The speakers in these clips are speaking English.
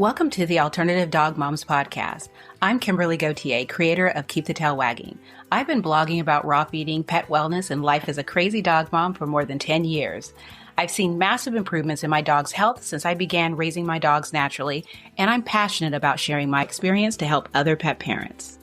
Welcome to the Alternative Dog Moms Podcast. I'm Kimberly Gauthier, creator of Keep the Tail Wagging. I've been blogging about raw feeding, pet wellness, and life as a crazy dog mom for more than 10 years. I've seen massive improvements in my dog's health since I began raising my dogs naturally, and I'm passionate about sharing my experience to help other pet parents.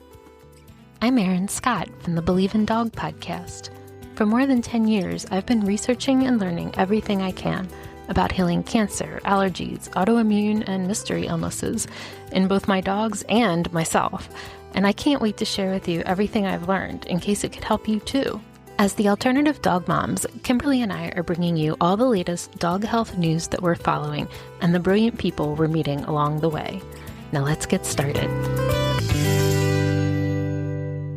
I'm Erin Scott from the Believe in Dog podcast. For more than 10 years, I've been researching and learning everything I can about healing cancer, allergies, autoimmune, and mystery illnesses in both my dogs and myself. And I can't wait to share with you everything I've learned in case it could help you too. As the Alternative Dog Moms, Kimberly and I are bringing you all the latest dog health news that we're following and the brilliant people we're meeting along the way. Now let's get started.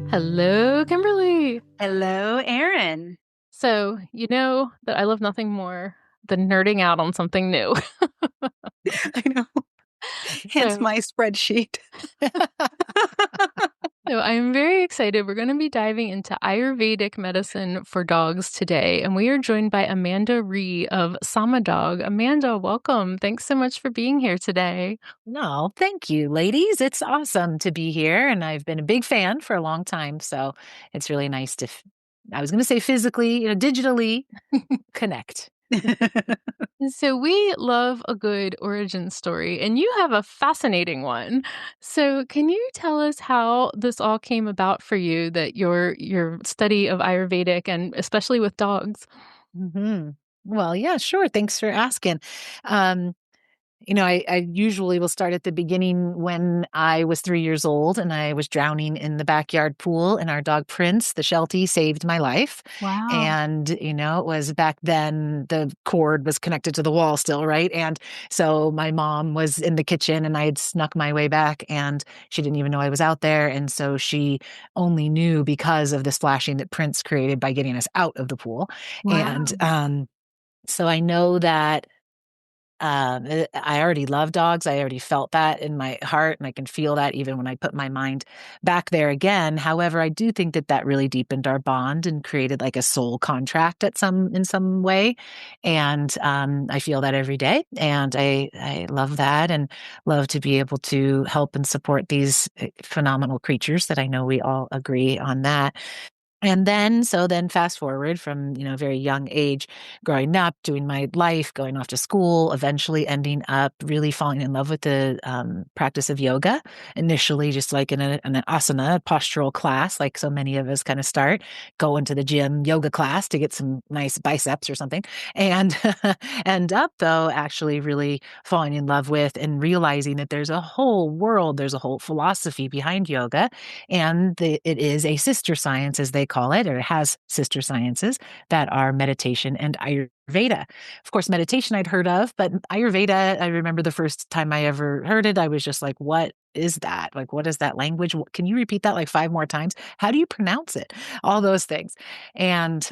Hello, Kimberly. Hello, Erin. So, you know that I love nothing more than nerding out on something new. I know. Hence my spreadsheet. So I'm very excited. We're going to be diving into Ayurvedic medicine for dogs today. And we are joined by Amanda Ree of Sama Dog. Amanda, welcome. Thanks so much for being here today. No, thank you, ladies. It's awesome to be here. And I've been a big fan for a long time. So it's really nice to, I was going to say physically, digitally connect. So we love a good origin story, and you have a fascinating one. So can you tell us how this all came about for you, that your study of Ayurvedic, and especially with dogs? Mm-hmm. Well, yeah, sure. Thanks for asking. I usually will start at the beginning when I was 3 years old and I was drowning in the backyard pool, and our dog Prince, the Sheltie, saved my life. Wow. And, it was back then the cord was connected to the wall still, right? And so my mom was in the kitchen and I had snuck my way back and she didn't even know I was out there. And so she only knew because of the splashing that Prince created by getting us out of the pool. Wow. And so I know that I already love dogs. I already felt that in my heart, and I can feel that even when I put my mind back there again. However, I do think that really deepened our bond and created like a soul contract in some way. And I feel that every day, and I love that and love to be able to help and support these phenomenal creatures that I know we all agree on that. And then fast forward from, very young age, growing up, doing my life, going off to school, eventually ending up really falling in love with the practice of yoga. Initially, just like in an asana postural class, like so many of us kind of start, go into the gym yoga class to get some nice biceps or something, and end up though actually really falling in love with and realizing that there's a whole world, there's a whole philosophy behind yoga, and it is a sister science, as they call it, or it has sister sciences that are meditation and Ayurveda. Of course, meditation I'd heard of, but Ayurveda, I remember the first time I ever heard it, I was just like, what is that? Like, what is that language? Can you repeat that like 5 more times? How do you pronounce it? All those things. And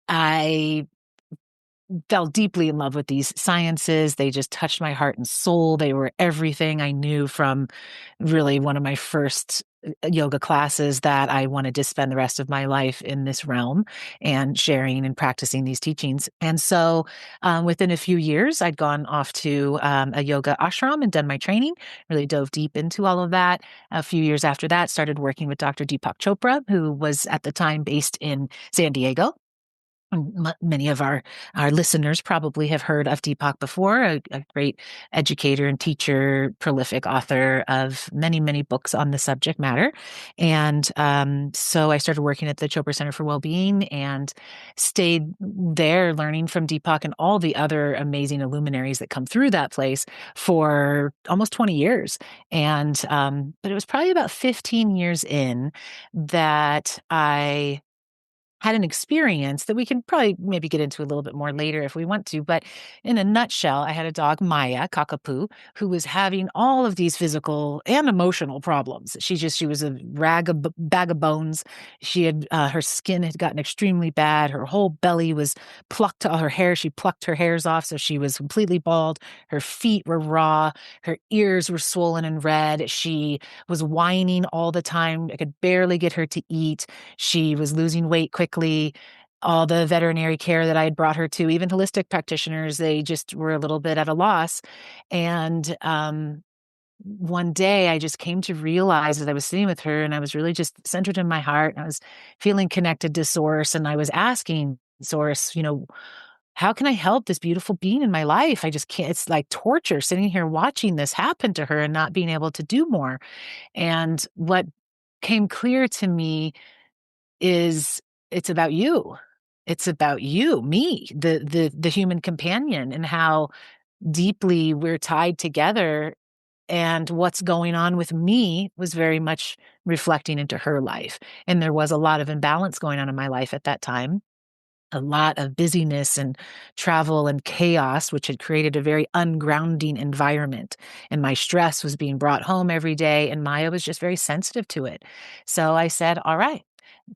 I fell deeply in love with these sciences. They just touched my heart and soul. They were everything I knew from really one of my first yoga classes, that I wanted to spend the rest of my life in this realm and sharing and practicing these teachings. And so within a few years, I'd gone off to a yoga ashram and done my training, really dove deep into all of that. A few years after that, started working with Dr. Deepak Chopra, who was at the time based in San Diego. Many of our listeners probably have heard of Deepak before, a great educator and teacher, prolific author of many, many books on the subject matter. And so I started working at the Chopra Center for Wellbeing and stayed there learning from Deepak and all the other amazing luminaries that come through that place for almost 20 years. And but it was probably about 15 years in that I had an experience that we can probably maybe get into a little bit more later if we want to. But in a nutshell, I had a dog, Maya, Cockapoo, who was having all of these physical and emotional problems. She was a bag of bones. She had, her skin had gotten extremely bad. Her whole belly was plucked, all her hair. She plucked her hairs off. So she was completely bald. Her feet were raw. Her ears were swollen and red. She was whining all the time. I could barely get her to eat. She was losing weight quickly. all the veterinary care that I had brought her to, even holistic practitioners, they just were a little bit at a loss. And one day I just came to realize that I was sitting with her and I was really just centered in my heart. And I was feeling connected to Source. And I was asking Source, how can I help this beautiful being in my life? I just can't, it's like torture sitting here watching this happen to her and not being able to do more. And what came clear to me is it's about you. It's about you, me, the human companion, and how deeply we're tied together. And what's going on with me was very much reflecting into her life. And there was a lot of imbalance going on in my life at that time, a lot of busyness and travel and chaos, which had created a very ungrounding environment. And my stress was being brought home every day, and Maya was just very sensitive to it. So I said, all right,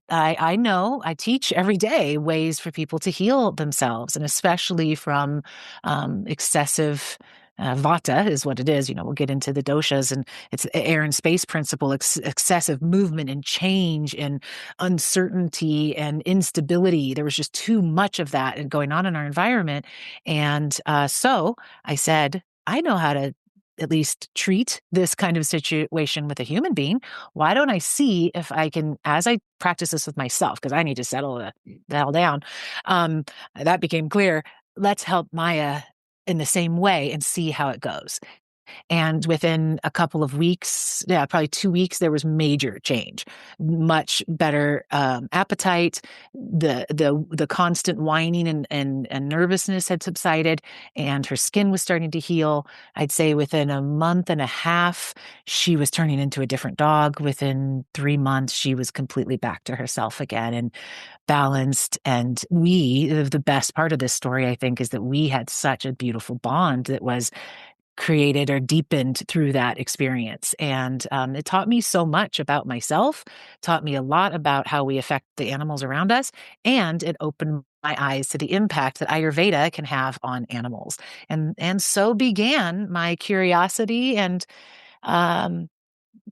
I know I teach every day ways for people to heal themselves, and especially from excessive vata is what it is. We'll get into the doshas, and it's air and space principle, excessive movement and change and uncertainty and instability. There was just too much of that going on in our environment. And so I said, I know how to at least treat this kind of situation with a human being. Why don't I see if I can, as I practice this with myself, because I need to settle the hell down. That became clear. Let's help Maya in the same way and see how it goes. And within a couple of weeks, probably 2 weeks, there was major change, much better appetite. The constant whining and nervousness had subsided, and her skin was starting to heal. I'd say within a month and a half, she was turning into a different dog. Within 3 months, she was completely back to herself again and balanced. And the best part of this story, I think, is that we had such a beautiful bond that was created or deepened through that experience. And it taught me so much about myself, taught me a lot about how we affect the animals around us, and it opened my eyes to the impact that Ayurveda can have on animals. And so began my curiosity and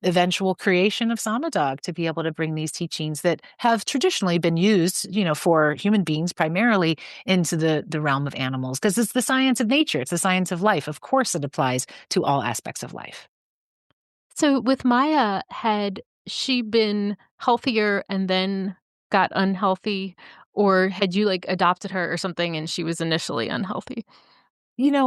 eventual creation of Samadog, to be able to bring these teachings that have traditionally been used, for human beings primarily, into the realm of animals, because it's the science of nature. It's the science of life. Of course, it applies to all aspects of life. So with Maya, had she been healthier and then got unhealthy, or had you adopted her or something and she was initially unhealthy?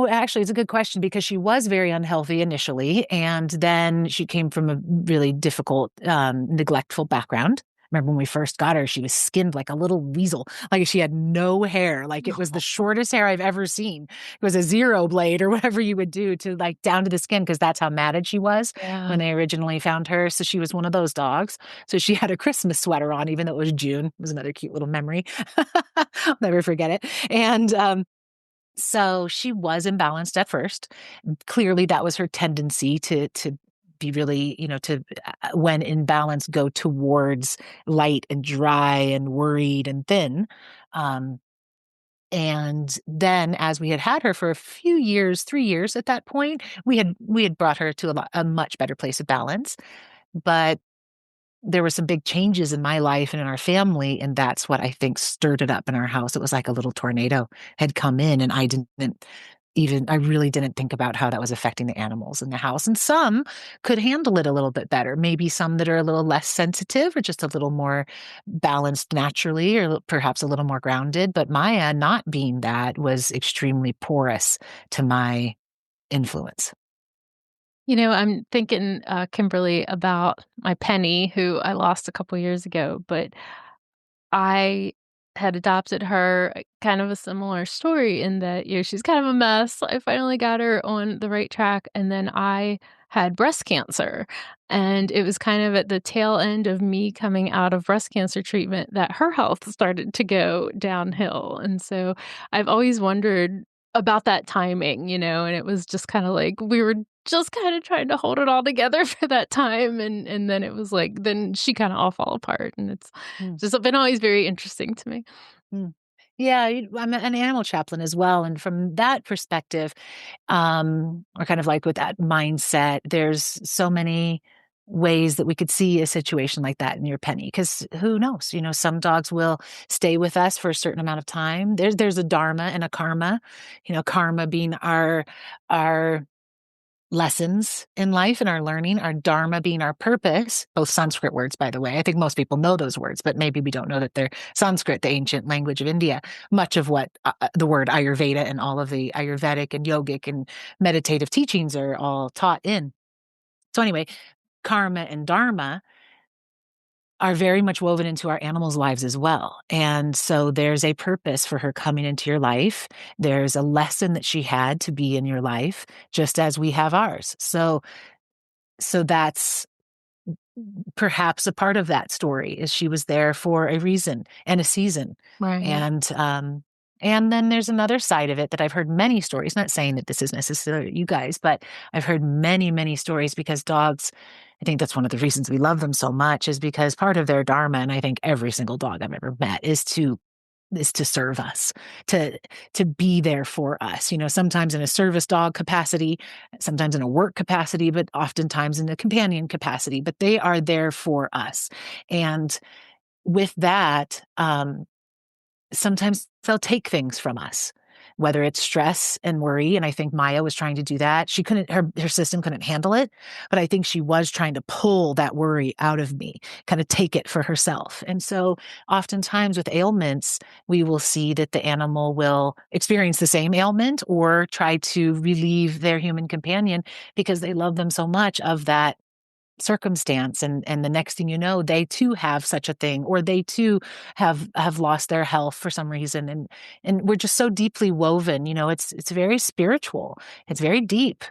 Actually, it's a good question, because she was very unhealthy initially, and then she came from a really difficult, neglectful background. Remember when we first got her, she was skinned like a little weasel. Like she had no hair. Like it was the shortest hair I've ever seen. It was a zero blade or whatever you would do to down to the skin, because that's how matted she was when they originally found her. So she was one of those dogs. So she had a Christmas sweater on, even though it was June. It was another cute little memory. I'll never forget it. And so she was imbalanced at first. Clearly, that was her tendency to be really, when in balance, go towards light and dry and worried and thin. Um, and then, as we had her for a few years, 3 years at that point, we had brought her to a much better place of balance. But there were some big changes in my life and in our family, and that's what I think stirred it up in our house. It was like a little tornado had come in, and I really didn't think about how that was affecting the animals in the house. And some could handle it a little bit better. Maybe some that are a little less sensitive or just a little more balanced naturally, or perhaps a little more grounded. But Maya, not being that, was extremely porous to my influence. I'm thinking, Kimberly, about my Penny, who I lost a couple years ago, but I had adopted her, kind of a similar story in that, she's kind of a mess. I finally got her on the right track, and then I had breast cancer. And it was kind of at the tail end of me coming out of breast cancer treatment that her health started to go downhill. And so I've always wondered about that timing, and it was just kind of like we were just kind of trying to hold it all together for that time, and then it was then she kind of all fall apart, and it's just been always very interesting to me. Yeah, I'm an animal chaplain as well, and from that perspective, or kind of like with that mindset, there's so many ways that we could see a situation like that in your penny, because who knows, some dogs will stay with us for a certain amount of time. There's a dharma and a karma, karma being our lessons in life and our learning, our dharma being our purpose, both Sanskrit words, by the way. I think most people know those words, but maybe we don't know that they're Sanskrit, the ancient language of India. Much of what the word Ayurveda and all of the Ayurvedic and yogic and meditative teachings are all taught in. So anyway, karma and dharma are very much woven into our animals' lives as well. And so there's a purpose for her coming into your life. There's a lesson that she had to be in your life, just as we have ours. So that's perhaps a part of that story, is she was there for a reason and a season. Right. And then there's another side of it that I've heard many stories, not saying that this is necessarily you guys, but I've heard many, many stories, because dogs, I think that's one of the reasons we love them so much, is because part of their dharma, and I think every single dog I've ever met, is to serve us, to be there for us, sometimes in a service dog capacity, sometimes in a work capacity, but oftentimes in a companion capacity, but they are there for us. And with that, sometimes they'll take things from us, whether it's stress and worry. And I think Maya was trying to do that. She couldn't, her system couldn't handle it, but I think she was trying to pull that worry out of me, kind of take it for herself. And so oftentimes with ailments, we will see that the animal will experience the same ailment or try to relieve their human companion, because they love them so much, of that circumstance, and the next thing you know, they too have such a thing, or they too have lost their health for some reason, and we're just so deeply woven. It's very spiritual, it's very deep,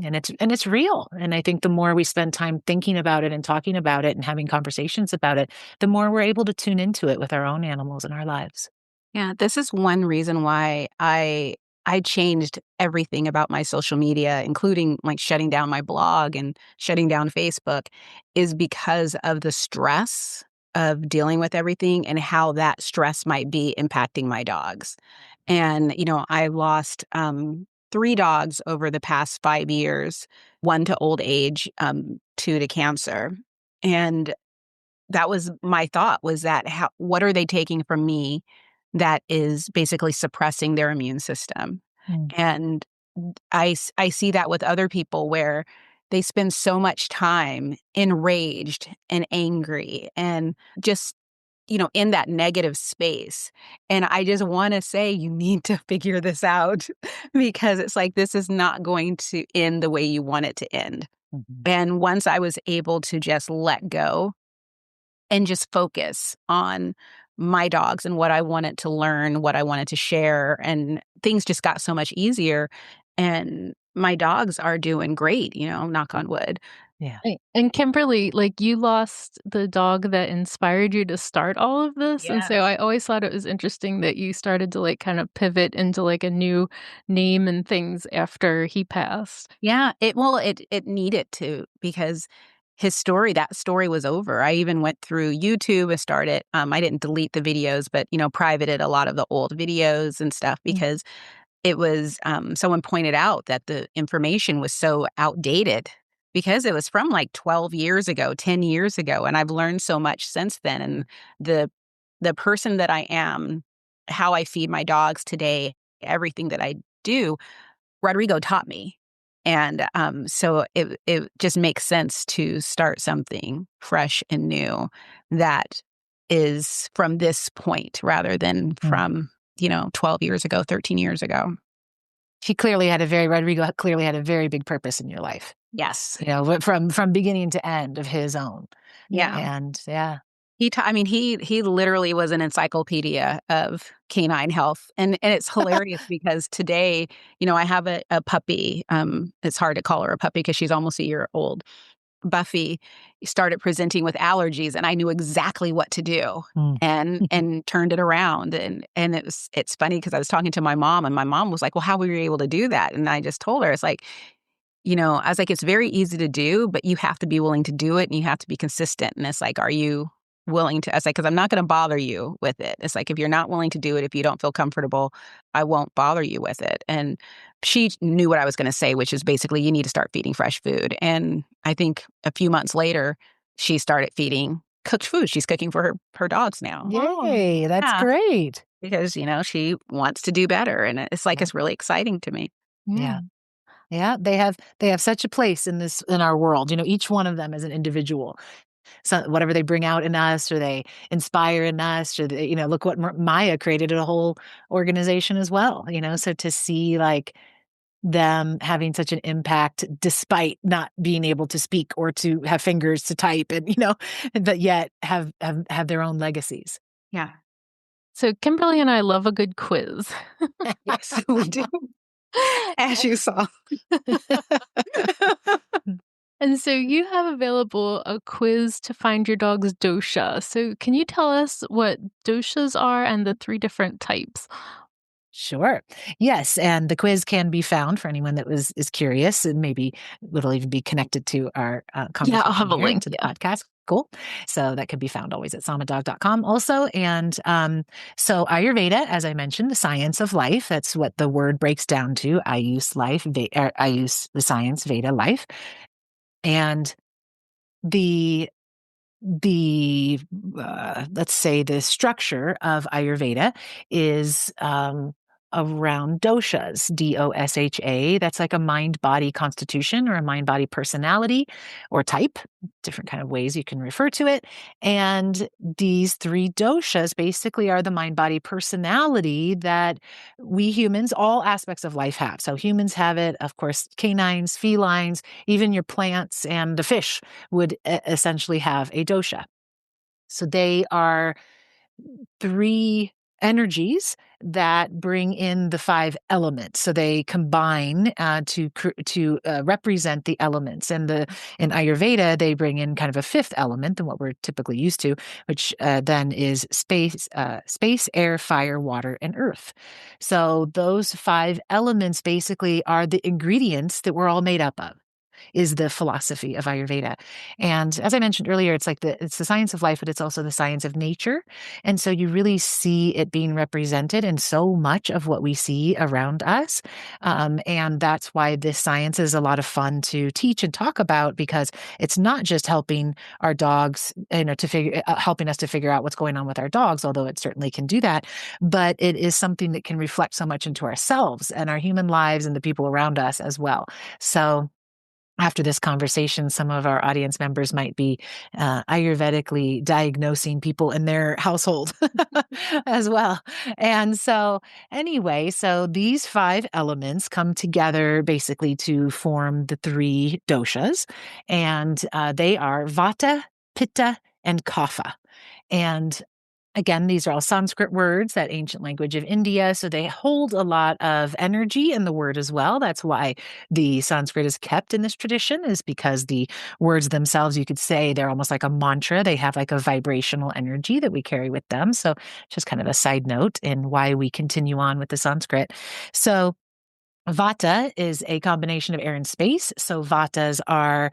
and it's real. And I think the more we spend time thinking about it and talking about it and having conversations about it, the more we're able to tune into it with our own animals in our lives. Yeah, this is one reason why I changed everything about my social media, including like shutting down my blog and shutting down Facebook, is because of the stress of dealing with everything and how that stress might be impacting my dogs. And, I lost 3 dogs over the past 5 years, one to old age, two to cancer. And that was my thought, was that what are they taking from me that is basically suppressing their immune system? And I see that with other people, where they spend so much time enraged and angry and just, in that negative space. And I just want to say, you need to figure this out, because it's like, this is not going to end the way you want it to end. Mm-hmm. And once I was able to just let go and just focus on my dogs and what I wanted to learn, what I wanted to share, and things just got so much easier. And my dogs are doing great, knock on wood. Yeah. And Kimberly, like, you lost the dog that inspired you to start all of this. And so Yes. I always thought it was interesting that you started to like kind of pivot into like a new name and things after he passed. Yeah, it needed to, because that story was over. I even went through YouTube and started, I didn't delete the videos, but, privated a lot of the old videos and stuff, because it was, someone pointed out that the information was so outdated, because it was from like 12 years ago, 10 years ago. And I've learned so much since then. And the person that I am, how I feed my dogs today, everything that I do, Rodrigo taught me. And so it just makes sense to start something fresh and new that is from this point, rather than from, 12 years ago, 13 years ago. Rodrigo clearly had a very big purpose in your life. Yes. From beginning to end of his own. Yeah. And yeah. He literally was an encyclopedia of canine health. And it's hilarious because today, I have a puppy. It's hard to call her a puppy because she's almost a year old. Buffy started presenting with allergies, and I knew exactly what to do and turned it around. And it's funny because I was talking to my mom, and my mom was like, well, how were you able to do that? And I just told her, it's like, I was like, it's very easy to do, but you have to be willing to do it, and you have to be consistent. And it's like, are you willing to, I was like, because I'm not going to bother you with it. It's like, if you're not willing to do it, if you don't feel comfortable, I won't bother you with it. And she knew what I was going to say, which is basically, you need to start feeding fresh food. And I think a few months later, she started feeding cooked food. She's cooking for her dogs now. Yay, that's Yeah. great. Because, she wants to do better. And it's like, it's really exciting to me. Yeah. Yeah, they have such a place in our world. Each one of them is an individual. So whatever they bring out in us, or they inspire in us, or they, look what Maya created a whole organization as well. So to see like them having such an impact despite not being able to speak or to have fingers to type, and but yet have their own legacies. Yeah. So Kimberly and I love a good quiz. Yes, we do. As you saw. And so you have available a quiz to find your dog's dosha. So can you tell us what doshas are and the 3 different types? Sure. Yes, and the quiz can be found for anyone that is curious, and maybe it'll even be connected to our conversation. Yeah, I'll have a here link to the podcast. Cool. So that can be found always at samadog.com also. And so Ayurveda, as I mentioned, the science of life, that's what the word breaks down to. I use life, I use the science, Veda, life. And the let's say the structure of Ayurveda is around doshas, dosha. That's like a mind-body constitution or a mind-body personality or type, different kind of ways you can refer to it. And these 3 doshas basically are the mind-body personality that we humans, all aspects of life, have. So humans have it, of course, canines, felines, even your plants and the fish would essentially have a dosha. So they are 3 energies that bring in the 5 elements. So they combine to represent the elements. And in Ayurveda, they bring in kind of a 5th element than what we're typically used to, which then is space, air, fire, water, and earth. So those 5 elements basically are the ingredients that we're all made up of, is the philosophy of Ayurveda. And as I mentioned earlier, it's the science of life, but it's also the science of nature. And so you really see it being represented in so much of what we see around us. And that's why this science is a lot of fun to teach and talk about, because it's not just helping our dogs, helping us to figure out what's going on with our dogs, although it certainly can do that, but it is something that can reflect so much into ourselves and our human lives and the people around us as well. So after this conversation, some of our audience members might be Ayurvedically diagnosing people in their household as well. And so anyway, so these 5 elements come together basically to form the 3 doshas. And they are Vata, Pitta, and Kapha. And again, these are all Sanskrit words, that ancient language of India. So they hold a lot of energy in the word as well. That's why the Sanskrit is kept in this tradition, is because the words themselves, you could say they're almost like a mantra. They have like a vibrational energy that we carry with them. So just kind of a side note in why we continue on with the Sanskrit. So Vata is a combination of air and space. So Vatas are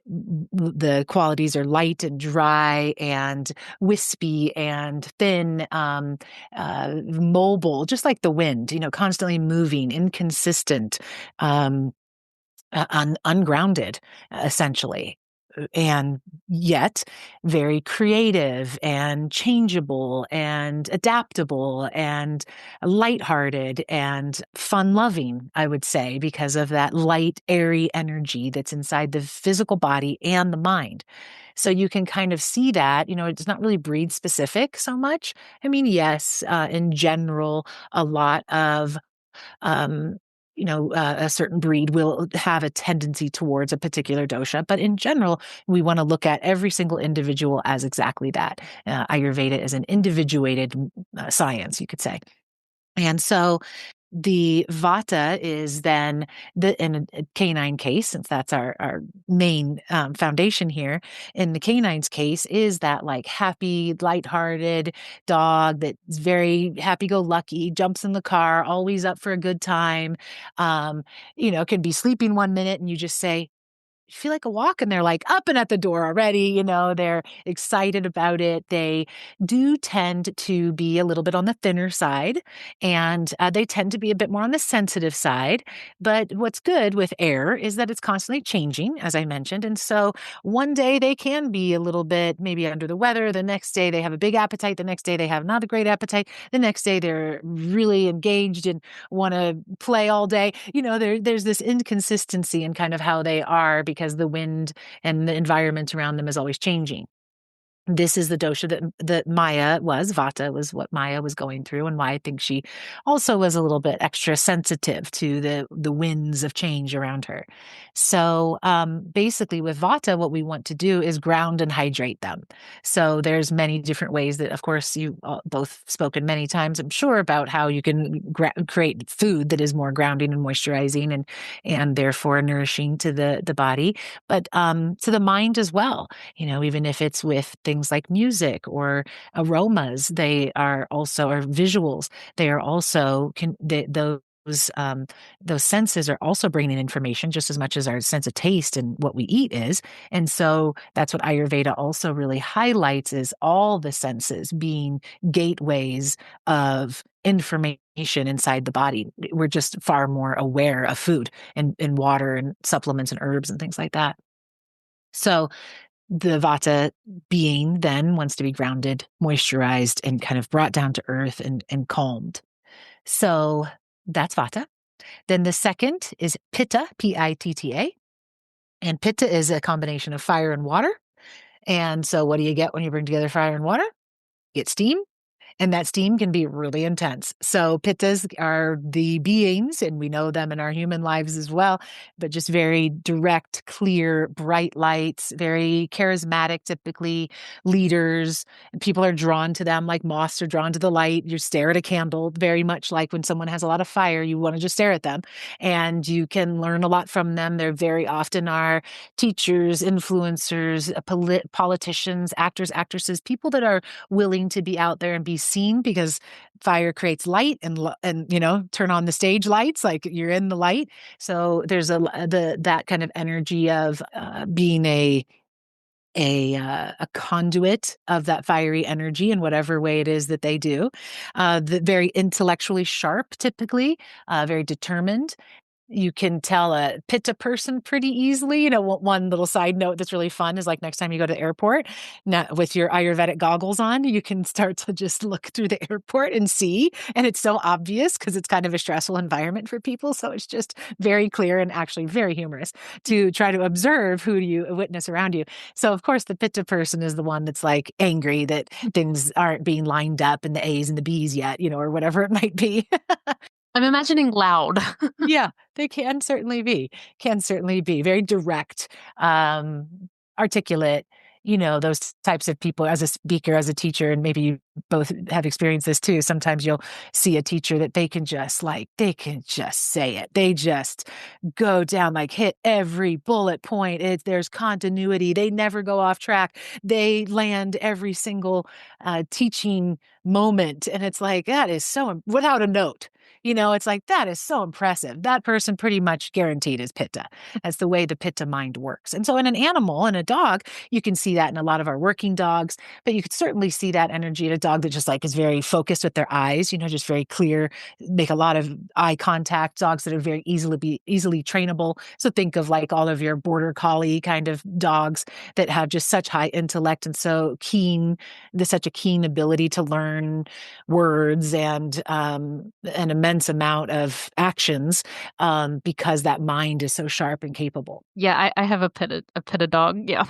the qualities are light and dry and wispy and thin, mobile, just like the wind, constantly moving, inconsistent, ungrounded, essentially. And yet very creative and changeable and adaptable and lighthearted and fun-loving, I would say, because of that light, airy energy that's inside the physical body and the mind. So you can kind of see that, it's not really breed specific so much. I mean, yes, in general, a lot of a certain breed will have a tendency towards a particular dosha. But in general, we want to look at every single individual as exactly that. Ayurveda is an individuated science, you could say. And so the Vata is then in a canine case, since that's our main foundation here. In the canine's case, is that like happy, lighthearted dog that's very happy-go-lucky, jumps in the car, always up for a good time. Can be sleeping one minute and you just say, feel like a walk, and they're like up and at the door already. They're excited about it. They do tend to be a little bit on the thinner side, and they tend to be a bit more on the sensitive side. But what's good with air is that it's constantly changing, as I mentioned. And so one day they can be a little bit maybe under the weather. The next day they have a big appetite. The next day they have not a great appetite. The next day they're really engaged and want to play all day. There's this inconsistency in kind of how they are, because the wind and the environment around them is always changing. This is the dosha that Maya was. Vata was what Maya was going through, and why I think she also was a little bit extra sensitive to the winds of change around her. So basically with Vata, what we want to do is ground and hydrate them. So there's many different ways that, of course, you both spoken many times, I'm sure, about how you can create food that is more grounding and moisturizing and therefore nourishing to the body, but to the mind as well. Even if it's with things like music or aromas, they are also, or visuals, they are also, those senses are also bringing information just as much as our sense of taste and what we eat is. And so that's what Ayurveda also really highlights, is all the senses being gateways of information inside the body. We're just far more aware of food and water and supplements and herbs and things like that. So the Vata being then wants to be grounded, moisturized, and kind of brought down to earth and calmed. So that's Vata. Then the second is Pitta, Pitta. And Pitta is a combination of fire and water. And so what do you get when you bring together fire and water? You get steam. And that steam can be really intense. So pittas are the beings, and we know them in our human lives as well, but just very direct, clear, bright lights, very charismatic, typically leaders. People are drawn to them like moths are drawn to the light. You stare at a candle, very much like when someone has a lot of fire, you want to just stare at them, and you can learn a lot from them. They're very often our teachers, influencers, politicians, actors, actresses, people that are willing to be out there and be seen, because fire creates light and turn on the stage lights, like you're in the light. So there's that kind of energy of being a conduit of that fiery energy in whatever way it is that they do. Very intellectually sharp, typically, very determined. You can tell a Pitta person pretty easily. One little side note that's really fun is, like, next time you go to the airport, with your Ayurvedic goggles on, you can start to just look through the airport and see. And it's so obvious because it's kind of a stressful environment for people. So it's just very clear and actually very humorous to try to observe who you witness around you. So, of course, the Pitta person is the one that's like angry that things aren't being lined up in the A's and the B's yet, or whatever it might be. I'm imagining loud. Yeah, they can certainly be. Very direct, articulate, those types of people. As a speaker, as a teacher, and maybe you both have experienced this too. Sometimes you'll see a teacher that they can just say it. They just go down, like hit every bullet point. There's continuity. They never go off track. They land every single teaching moment. And it's like, that is so, without a note. It's like, that is so impressive. That person pretty much guaranteed is Pitta. That's the way the Pitta mind works. And so in an animal, in a dog, you can see that in a lot of our working dogs, but you could certainly see that energy in a dog that just is very focused with their eyes, just very clear, make a lot of eye contact. Dogs that are very easily trainable. So think of like all of your border collie kind of dogs that have just such high intellect and so keen, there's such a keen ability to learn words and an immense amount of actions because that mind is so sharp and capable. Yeah, I have a Pitta dog. Yeah.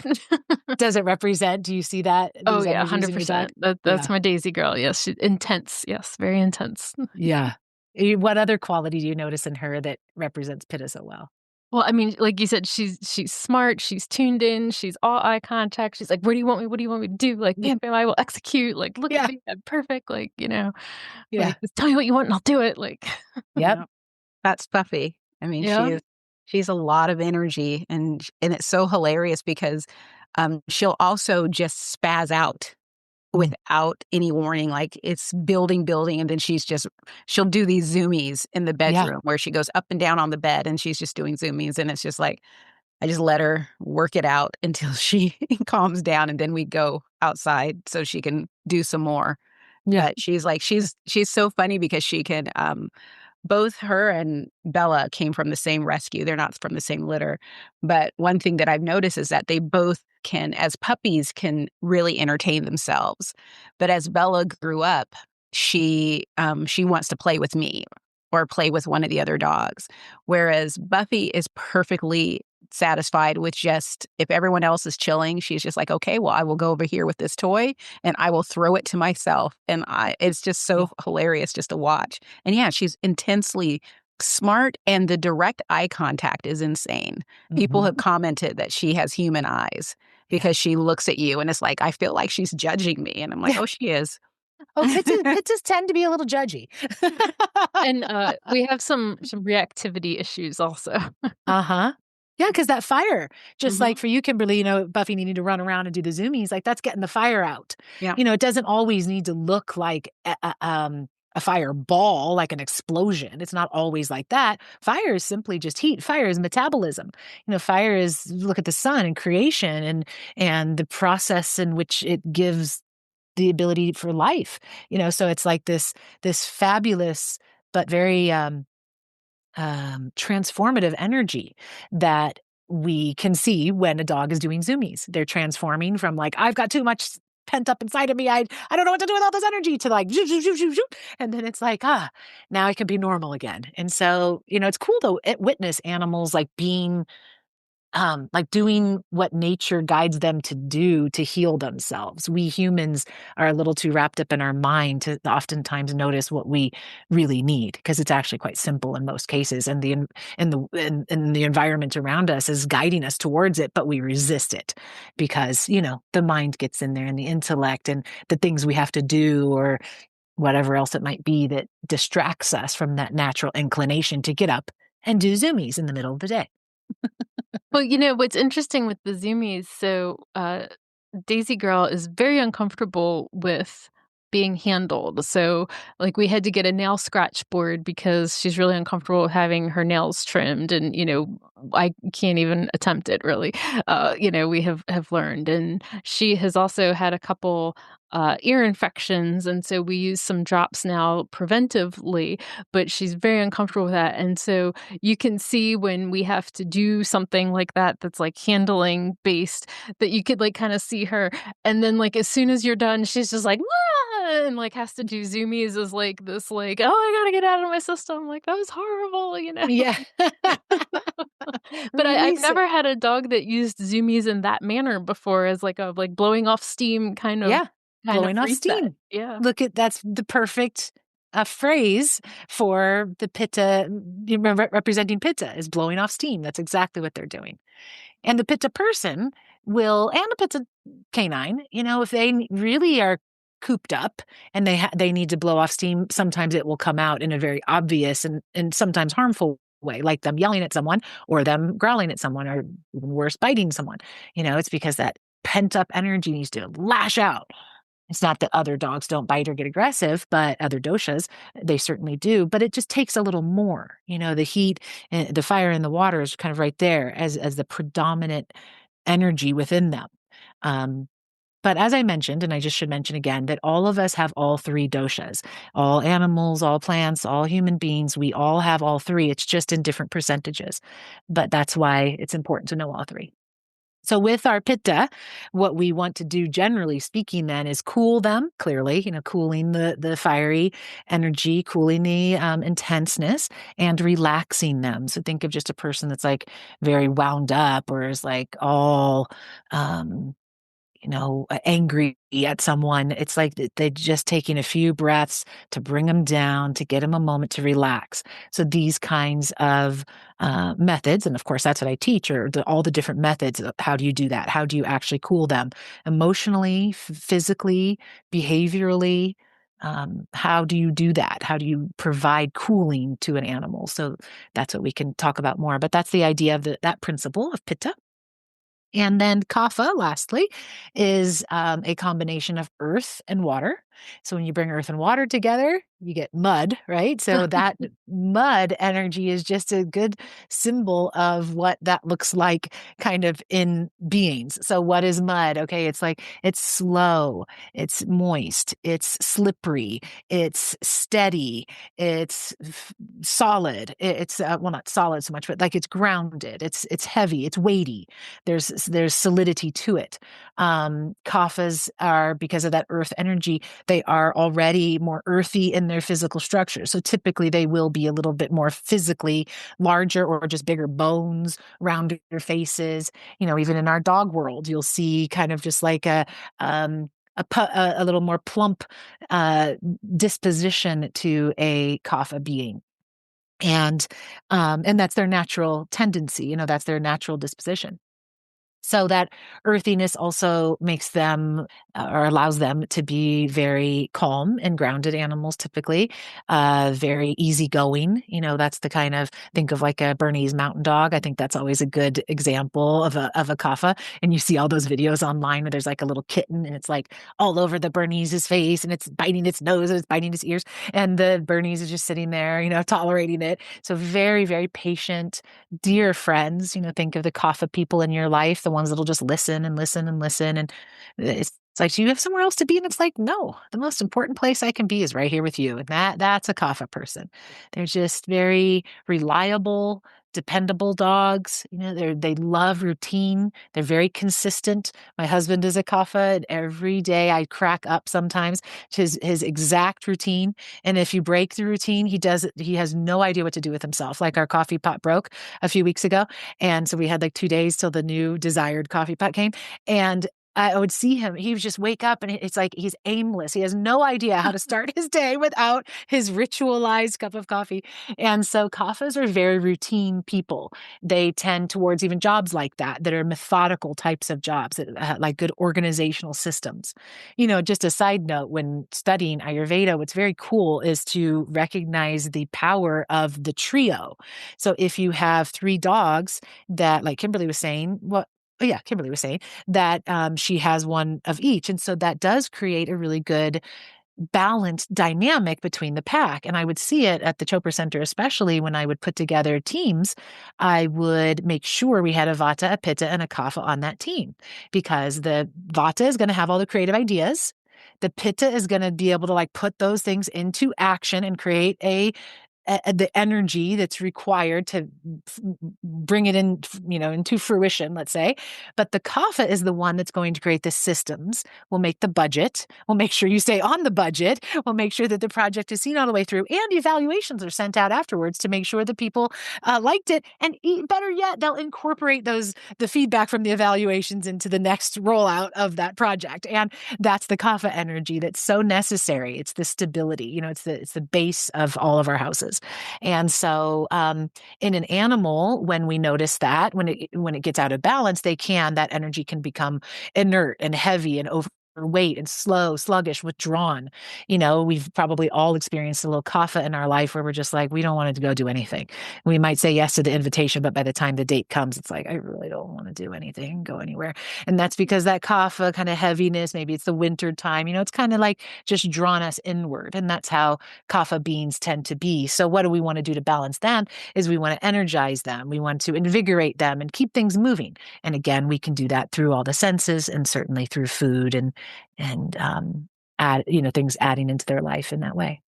Does it represent? Do you see that? Oh yeah, 100%. That's my Daisy girl. Yes, she's intense. Yes, very intense. Yeah. What other quality do you notice in her that represents Pitta so well? Well, I mean, like you said, she's smart, she's tuned in, she's all eye contact. She's like, where do you want me? What do you want me to do? Like, yeah, I will execute. Like, look at me, I'm perfect. Like, Yeah. Like, just tell me what you want and I'll do it. Like, yep. That's Puffy. I mean, she's a lot of energy, and it's so hilarious because she'll also just spaz out without any warning. Like, it's building, and then she'll do these zoomies in the bedroom where she goes up and down on the bed and she's just doing zoomies, and it's just like, I just let her work it out until she calms down, and then we go outside so she can do some more. Yeah. But she's so funny because she can, both her and Bella came from the same rescue. They're not from the same litter. But one thing that I've noticed is that they both can, as puppies, can really entertain themselves. But as Bella grew up, she wants to play with me or play with one of the other dogs. Whereas Buffy is perfectly satisfied with just, if everyone else is chilling, she's just like, okay, well, I will go over here with this toy and I will throw it to myself. And it's just so hilarious just to watch. And yeah, she's intensely smart, and the direct eye contact is insane. People have commented that she has human eyes because she looks at you and it's like, I feel like she's judging me. And I'm like, oh, she is. Oh, pittas tend to be a little judgy. And we have some reactivity issues also. Uh-huh. Yeah, because that fire, just like Mhm. for you, Kimberly, Buffy needing to run around and do the zoomies, like that's getting the fire out. Yeah. It doesn't always need to look like a fireball, like an explosion. It's not always like that. Fire is simply just heat. Fire is metabolism. Fire is, look at the sun and creation and the process in which it gives the ability for life. So it's like this fabulous but very transformative energy that we can see when a dog is doing zoomies. They're transforming from like, I've got too much pent up inside of me. I don't know what to do with all this energy, to like, zoop, zoop, zoop, zoop, zoop. And then it's like, now I can be normal again. And so, it's cool to witness animals like being like doing what nature guides them to do to heal themselves. We humans are a little too wrapped up in our mind to oftentimes notice what we really need, because it's actually quite simple in most cases, and the environment around us is guiding us towards it, but we resist it because the mind gets in there, and the intellect and the things we have to do, or whatever else it might be that distracts us from that natural inclination to get up and do zoomies in the middle of the day. Well, what's interesting with the zoomies, so Daisy Girl is very uncomfortable with being handled. So, like, we had to get a nail scratch board because she's really uncomfortable with having her nails trimmed, and I can't even attempt it really. We have learned, and she has also had a couple ear infections, and so we use some drops now preventively, but she's very uncomfortable with that. And so you can see when we have to do something like that that's like handling based, that you could like kind of see her, and then like as soon as you're done, she's just like, "Ah," and like has to do zoomies as like this, like, oh, I gotta get out of my system, like that was horrible. Yeah. But I've never had a dog that used zoomies in that manner before, as like a like blowing off steam kind of blowing off reset. steam. Yeah. Look that's the perfect phrase for the pitta, representing pitta, is blowing off steam. That's exactly what they're doing. And the pitta person will, and the pitta canine, if they really are cooped up and they need to blow off steam, sometimes it will come out in a very obvious and sometimes harmful way, like them yelling at someone or them growling at someone, or even worse, biting someone. It's because that pent up energy needs to lash out. It's not that other dogs don't bite or get aggressive, but other doshas, they certainly do. But it just takes a little more. The heat, the fire, and the water is kind of right there as the predominant energy within them. But as I mentioned, and I just should mention again, that all of us have all three doshas. All animals, all plants, all human beings, we all have all three. It's just in different percentages. But that's why it's important to know all three. So with our pitta, what we want to do, generally speaking, then is cool them, clearly, cooling the fiery energy, cooling the intenseness, and relaxing them. So think of just a person that's like very wound up, or is like all angry at someone. It's like they're just taking a few breaths to bring them down, to get them a moment to relax. So these kinds of methods, and of course that's what I teach, are all the different methods. How do you do that? How do you actually cool them emotionally, physically, behaviorally? How do you do that? How do you provide cooling to an animal? So that's what we can talk about more. But that's the idea of that principle of pitta. And then kapha, lastly, is a combination of earth and water. So when you bring earth and water together, you get mud, right? So that mud energy is just a good symbol of what that looks like kind of in beings. So what is mud? Okay, it's like it's slow, it's moist, it's slippery, it's steady, it's solid. It's well, not solid so much, but like it's grounded. It's heavy, it's weighty. There's solidity to it. Kaphas are, because of that earth energy, they are already more earthy in their physical structure. So typically they will be a little bit more physically larger or just bigger bones, rounder faces. Even in our dog world, you'll see kind of just like um, a little more plump disposition to a kapha being. And that's their natural tendency, that's their natural disposition. So that earthiness also makes them or allows them to be very calm and grounded animals, typically, very easygoing. That's the kind of, think of like a Bernese mountain dog. I think that's always a good example of a kapha. And you see all those videos online where there's like a little kitten and it's like all over the Bernese's face and it's biting its nose and it's biting its ears. And the Bernese is just sitting there, tolerating it. So very, very patient, dear friends. Think of the kapha people in your life, the ones that'll just listen and listen and listen. And it's like, do you have somewhere else to be? And it's like, no, the most important place I can be is right here with you. And that's a kapha person. They're just very reliable, dependable dogs. They love routine. They're very consistent. My husband is a kapha, and every day I crack up sometimes to his exact routine. And if you break the routine, he has no idea what to do with himself. Like our coffee pot broke a few weeks ago. And so we had like 2 days till the new desired coffee pot came. And I would see him. He would just wake up and it's like he's aimless. He has no idea how to start his day without his ritualized cup of coffee. And so kaphas are very routine people. They tend towards even jobs like that are methodical types of jobs, that like good organizational systems. Just a side note, when studying Ayurveda, what's very cool is to recognize the power of the trio. So if you have 3 dogs that, like Kimberly was saying, Kimberly was saying that she has one of each. And so that does create a really good balanced dynamic between the pack. And I would see it at the Chopra Center, especially when I would put together teams. I would make sure we had a Vata, a Pitta, and a Kapha on that team, because the Vata is going to have all the creative ideas. The Pitta is going to be able to like put those things into action and create the energy that's required to bring it in, into fruition, let's say. But the kapha is the one that's going to create the systems. We'll make the budget. We'll make sure you stay on the budget. We'll make sure that the project is seen all the way through, and evaluations are sent out afterwards to make sure that people liked it. And better yet, they'll incorporate the feedback from the evaluations into the next rollout of that project. And that's the kapha energy that's so necessary. It's the stability. It's the base of all of our houses. And so in an animal, when we notice that, when it gets out of balance, that energy can become inert and heavy and overweight and slow, sluggish, withdrawn. We've probably all experienced a little kapha in our life where we're just like, we don't want to go do anything. We might say yes to the invitation, but by the time the date comes, it's like, I really don't want to do anything, go anywhere. And that's because that kapha kind of heaviness, maybe it's the winter time, it's kind of like just drawn us inward. And that's how kapha beings tend to be. So what do we want to do to balance them is we want to energize them. We want to invigorate them and keep things moving. And again, we can do that through all the senses and certainly through food and add, things adding into their life in that way.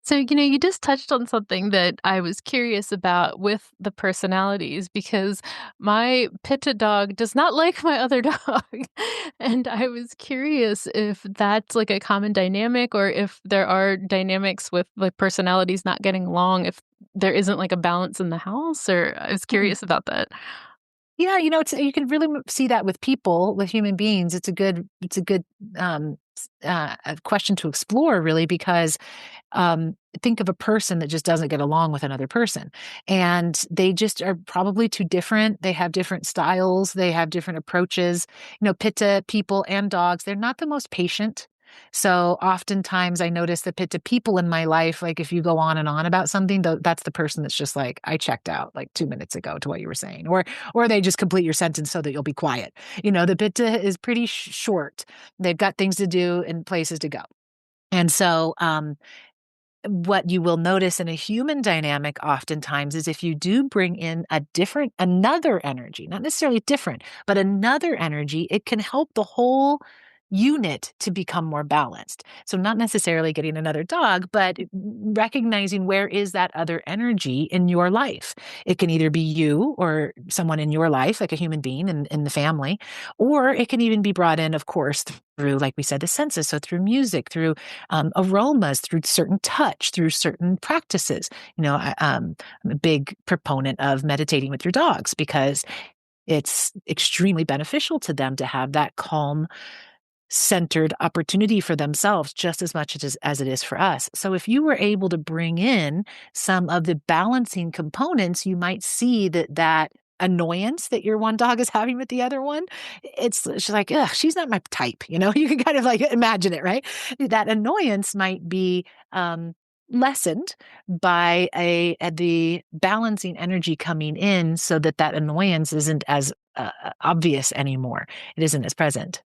So, you just touched on something that I was curious about with the personalities, because my Pitta dog does not like my other dog. And I was curious if that's like a common dynamic, or if there are dynamics with like personalities not getting along, if there isn't like a balance in the house, or I was curious about that. Yeah, you can really see that with people, with human beings. It's a good question to explore, really, because think of a person that just doesn't get along with another person, and they just are probably too different. They have different styles. They have different approaches. Pitta people and dogs, they're not the most patient. So oftentimes I notice the Pitta people in my life, like if you go on and on about something, that's the person that's just like, I checked out like 2 minutes ago to what you were saying, or they just complete your sentence so that you'll be quiet. The Pitta is pretty short. They've got things to do and places to go. And so what you will notice in a human dynamic oftentimes is if you do bring in another energy, not necessarily different, but another energy, it can help the whole unit to become more balanced. So not necessarily getting another dog, but recognizing where is that other energy in your life. It can either be you or someone in your life, like a human being in the family, or it can even be brought in, of course, through, like we said, the senses. So through music, through aromas, through certain touch, through certain practices. I'm a big proponent of meditating with your dogs because it's extremely beneficial to them to have that calm, centered opportunity for themselves just as much as it is for us. So if you were able to bring in some of the balancing components, you might see that annoyance that your one dog is having with the other one, she's like, ugh, she's not my type. You can kind of like imagine it, right? That annoyance might be lessened by the balancing energy coming in, so that annoyance isn't as obvious anymore. It isn't as present.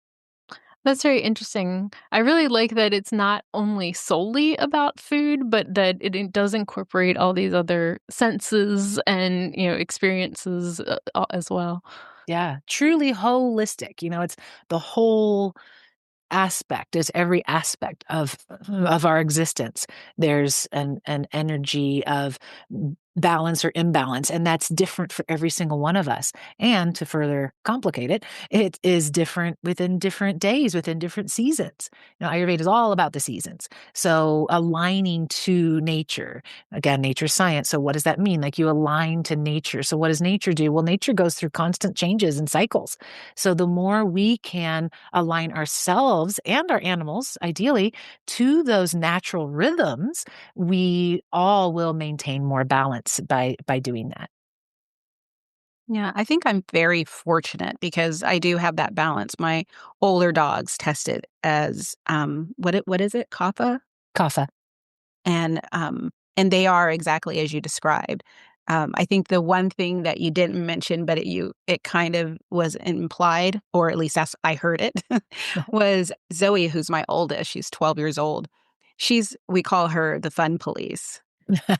That's very interesting. I really like that it's not only solely about food, but that it does incorporate all these other senses and, experiences as well. Yeah, truly holistic. It's the whole aspect, is every aspect of our existence. There's an energy of balance or imbalance, and that's different for every single one of us. And to further complicate it, it is different within different days, within different seasons. Ayurveda is all about the seasons. So aligning to nature, again, nature's science. So what does that mean? Like, you align to nature. So what does nature do? Well, nature goes through constant changes and cycles. So the more we can align ourselves and our animals, ideally, to those natural rhythms, we all will maintain more balance by doing that. Yeah, I think I'm very fortunate because I do have that balance. My older dogs tested as what is it? Kapha? Kapha. And they are exactly as you described. I think the one thing that you didn't mention, but it kind of was implied, or at least I heard it, was Zoe, who's my oldest. She's 12 years old. We call her the fun police.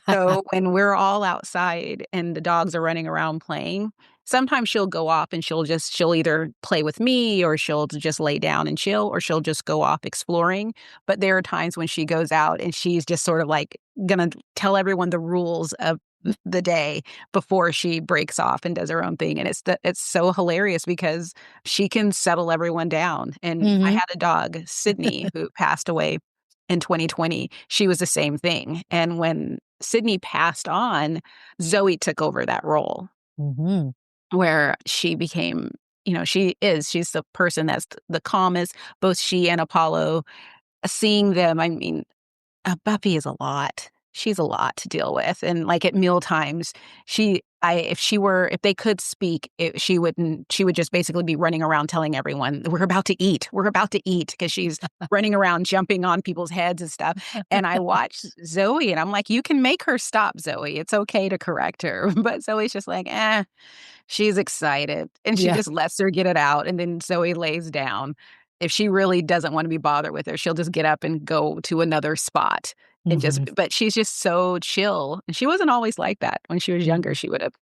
So when we're all outside and the dogs are running around playing, sometimes she'll go off and she'll either play with me, or she'll just lay down and chill, or she'll just go off exploring. But there are times when she goes out and she's just sort of like gonna tell everyone the rules of the day before she breaks off and does her own thing. And it's so hilarious because she can settle everyone down. And I had a dog, Sydney, who passed away in 2020. She was the same thing. And when Sydney passed on, Zoe took over that role, where she became, she's the person that's the calmest. Both she and Apollo, seeing them, I mean, a puppy is a lot. She's a lot to deal with. And like at meal times, if they could speak, she would just basically be running around telling everyone, we're about to eat, because she's running around jumping on people's heads and stuff. And I watched Zoe and I'm like, you can make her stop, Zoe. It's okay to correct her. But Zoe's just like, she's excited. And she just lets her get it out. And then Zoe lays down. If she really doesn't want to be bothered with her, she'll just get up and go to another spot and but she's just so chill. And she wasn't always like that. When she was younger, she'd have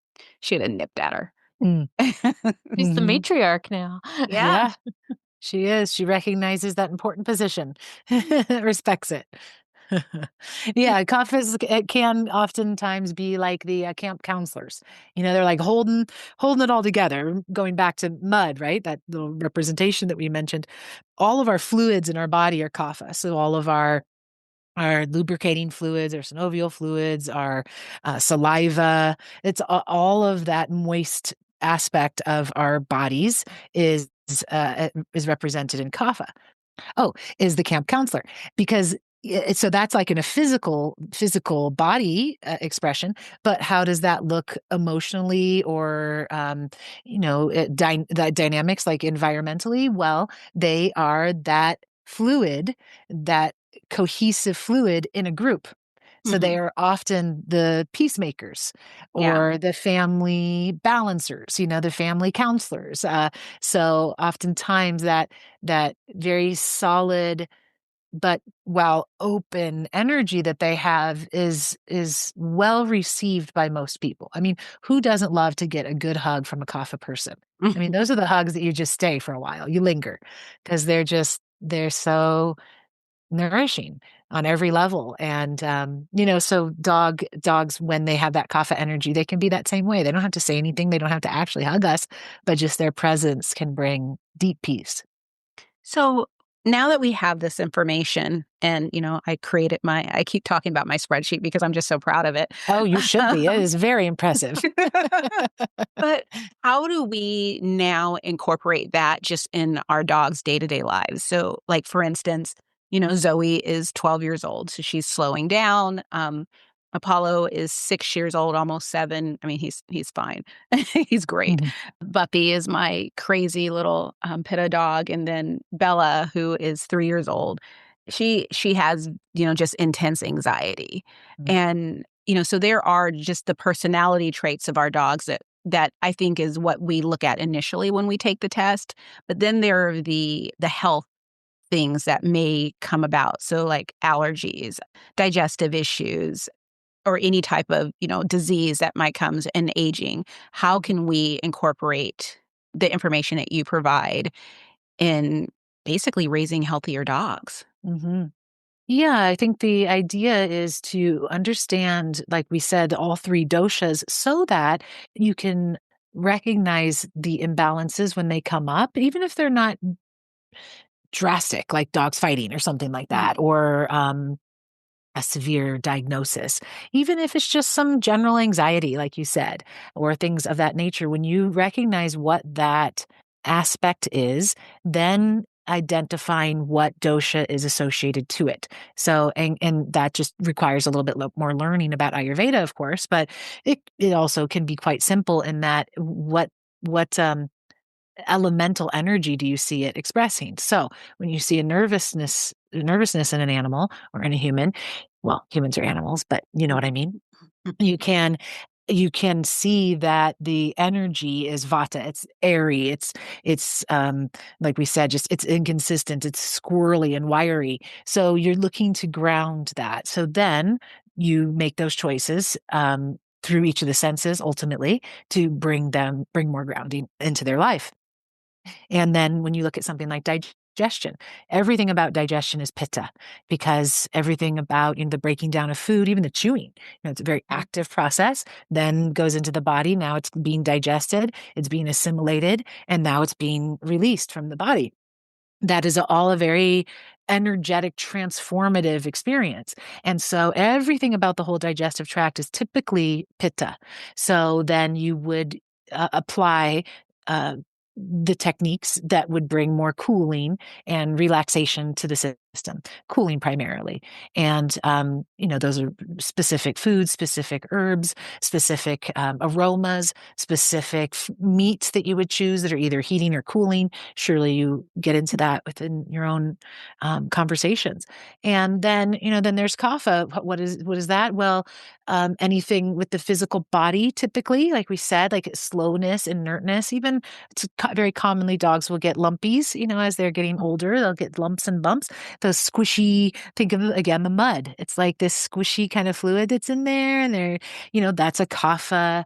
nipped at her. She's the matriarch now. Yeah, she is. She recognizes that important position, respects it. Yeah, it can oftentimes be like the camp counselors. They're like holding it all together. Going back to mud, right? That little representation that we mentioned. All of our fluids in our body are kapha. So all of our lubricating fluids, our synovial fluids, our saliva. It's all of that moist aspect of our bodies is represented in kapha. Oh, is the camp counselor, because so that's like in a physical body expression, but how does that look emotionally, or the dynamics, like environmentally? Well, they are that fluid, that cohesive fluid in a group. So they are often the peacemakers, or the family balancers, the family counselors. So oftentimes that very solid but while open energy that they have is well received by most people. I mean, who doesn't love to get a good hug from a kapha person? I mean, those are the hugs that you just stay for a while. You linger because they're so nourishing on every level. And, so dogs, when they have that kapha energy, they can be that same way. They don't have to say anything. They don't have to actually hug us, but just their presence can bring deep peace. So now that we have this information and, I keep talking about my spreadsheet because I'm just so proud of it. Oh, you should be. It is very impressive. But how do we now incorporate that just in our dog's day-to-day lives? So, like, for instance, Zoe is 12 years old, so she's slowing down. Apollo is 6 years old, almost 7. I mean, he's fine. He's great. Mhm. Buppy is my crazy little Pitta dog, and then Bella, who is 3 years old, she has just intense anxiety, Mhm. and so there are just the personality traits of our dogs that I think is what we look at initially when we take the test. But then there are the health things that may come about. So like allergies, digestive issues, or any type of, disease that might come in aging. How can we incorporate the information that you provide in basically raising healthier dogs? Mhm. Yeah, I think the idea is to understand, like we said, all three doshas so that you can recognize the imbalances when they come up, even if they're not drastic, like dogs fighting or something like Mhm. that, or a severe diagnosis, even if it's just some general anxiety, like you said, or things of that nature. When you recognize what that aspect is, then identifying what dosha is associated to it. So, and that just requires a little bit more learning about Ayurveda, of course, but it also can be quite simple in that what elemental energy do you see it expressing? So when you see a nervousness in an animal or in a human, well, humans are animals, but you know what I mean? You can you can see that the energy is vata. It's airy. It's like we said, just it's inconsistent. It's squirrely and wiry. So you're looking to ground that. So then you make those choices through each of the senses ultimately to bring more grounding into their life. And then when you look at something like digestion, everything about digestion is pitta because everything about the breaking down of food, even the chewing, it's a very active process, then goes into the body. Now it's being digested, it's being assimilated, and now it's being released from the body. That is all a very energetic, transformative experience. And so everything about the whole digestive tract is typically pitta. So then you would apply uh, the techniques that would bring more cooling and relaxation to the system, cooling primarily. And, those are specific foods, specific herbs, specific aromas, specific meats that you would choose that are either heating or cooling. Surely you get into that within your own conversations. And then, then there's kapha. What is that? Well, anything with the physical body, typically, like we said, like slowness, inertness, even very commonly dogs will get lumpies, as they're getting older, they'll get lumps and bumps. Those squishy, think of again, the mud. It's like this squishy kind of fluid that's in there. And that's a kapha.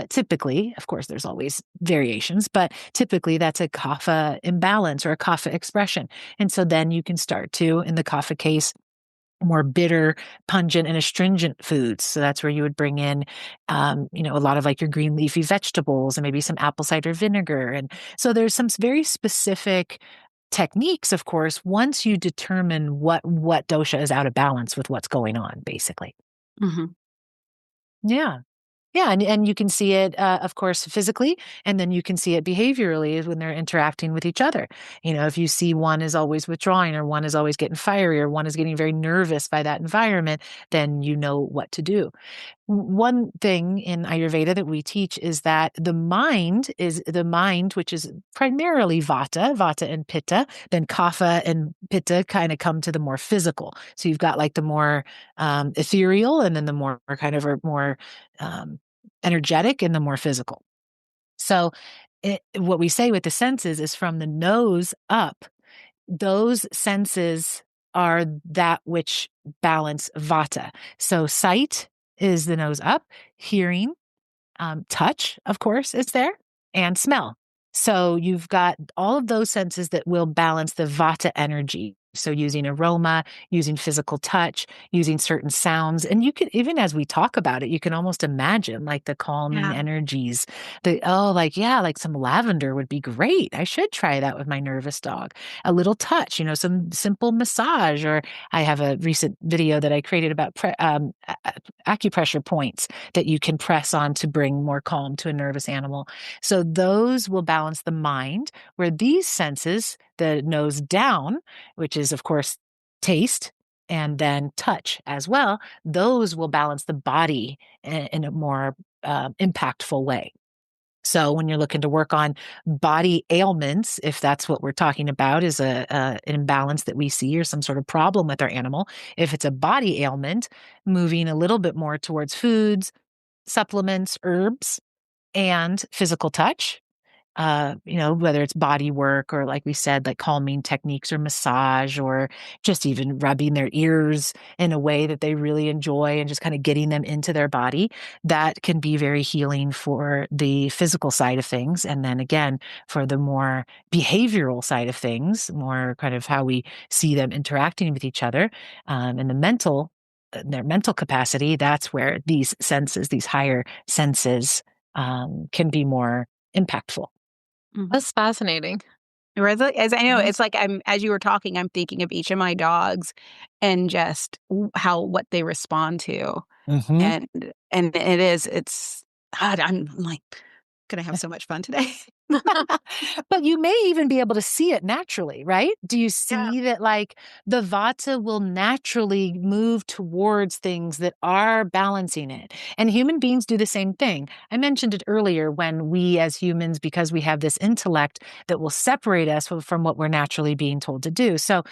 Typically, of course, there's always variations, but typically that's a kapha imbalance or a kapha expression. And so then you can start to, in the kapha case, more bitter, pungent, and astringent foods. So that's where you would bring in, a lot of like your green leafy vegetables and maybe some apple cider vinegar. And so there's some very specific techniques, of course, once you determine what dosha is out of balance with what's going on, basically. Mm-hmm. Yeah. Yeah, and you can see it, of course, physically, and then you can see it behaviorally when they're interacting with each other. If you see one is always withdrawing, or one is always getting fiery, or one is getting very nervous by that environment, then you know what to do. One thing in Ayurveda that we teach is that the mind, which is primarily vata and pitta, then kapha and pitta kind of come to the more physical. So you've got like the more ethereal, and then the more kind of more energetic, and the more physical. So what we say with the senses is from the nose up, those senses are that which balance vata. So sight is the nose up, hearing, touch, of course, is there, and smell. So you've got all of those senses that will balance the vata energy. So using aroma, using physical touch, using certain sounds. And you can, even as we talk about it, you can almost imagine like the calming energies. Like some lavender would be great. I should try that with my nervous dog. A little touch, some simple massage. Or I have a recent video that I created about acupressure points that you can press on to bring more calm to a nervous animal. So those will balance the mind, where these senses, the nose down, which is, of course, taste and then touch as well, those will balance the body in a more impactful way. So when you're looking to work on body ailments, if that's what we're talking about, is an imbalance that we see or some sort of problem with our animal, if it's a body ailment, moving a little bit more towards foods, supplements, herbs, and physical touch, whether it's body work or, like we said, like calming techniques or massage, or just even rubbing their ears in a way that they really enjoy and just kind of getting them into their body, that can be very healing for the physical side of things. And then again, for the more behavioral side of things, more kind of how we see them interacting with each other, and their mental capacity, that's where these senses, these higher senses, can be more impactful. That's fascinating. As I know, it's like as you were talking, I'm thinking of each of my dogs and just what they respond to. And God, I'm like, gonna have so much fun today. But you may even be able to see it naturally, right? Do you see that like the vata will naturally move towards things that are balancing it? And human beings do the same thing. I mentioned it earlier, when we as humans, because we have this intellect that will separate us from what we're naturally being told to do. So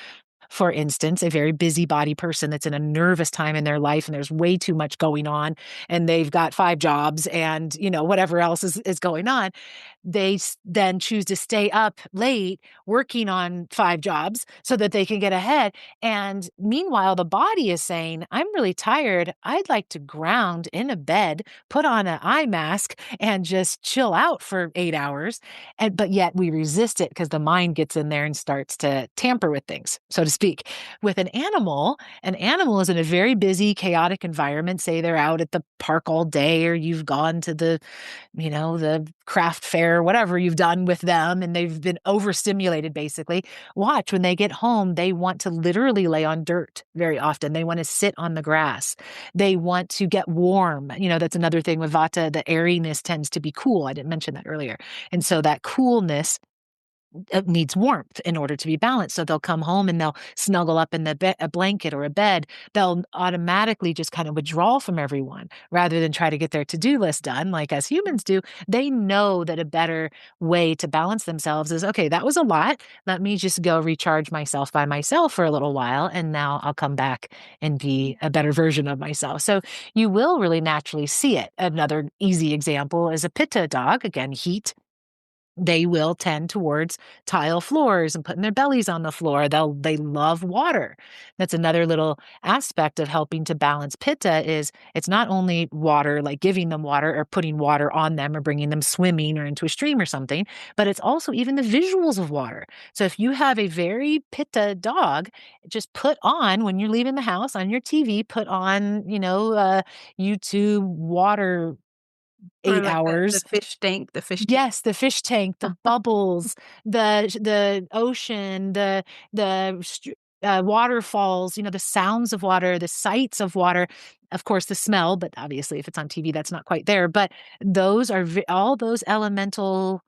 for instance, a very busybody person that's in a nervous time in their life and there's way too much going on and they've got 5 jobs and, whatever else is going on, they then choose to stay up late working on 5 jobs so that they can get ahead. And meanwhile, the body is saying, I'm really tired. I'd like to ground in a bed, put on an eye mask and just chill out for 8 hours. But yet we resist it because the mind gets in there and starts to tamper with things, so to speak. With an animal is in a very busy, chaotic environment. Say they're out at the park all day, or you've gone to the craft fair, whatever you've done with them, and they've been overstimulated, basically. Watch, when they get home, they want to literally lay on dirt very often. They want to sit on the grass. They want to get warm. That's another thing with vata. The airiness tends to be cool. I didn't mention that earlier. And so that coolness needs warmth in order to be balanced. So they'll come home and they'll snuggle up in a blanket or a bed. They'll automatically just kind of withdraw from everyone rather than try to get their to-do list done like as humans do. They know that a better way to balance themselves is, okay, that was a lot. Let me just go recharge myself by myself for a little while, and now I'll come back and be a better version of myself. So you will really naturally see it. Another easy example is a pitta dog. Again, heat. They will tend towards tile floors and putting their bellies on the floor. They love water. That's another little aspect of helping to balance pitta. Is it's not only water, like giving them water or putting water on them or bringing them swimming or into a stream or something, but it's also even the visuals of water. So if you have a very pitta dog, just put on, when you're leaving the house on your TV, put on, YouTube water 8 hours. The fish tank. Yes, the fish tank, the bubbles, the ocean, the waterfalls, the sounds of water, the sights of water, of course, the smell, but obviously if it's on TV, that's not quite there. But those are all those elemental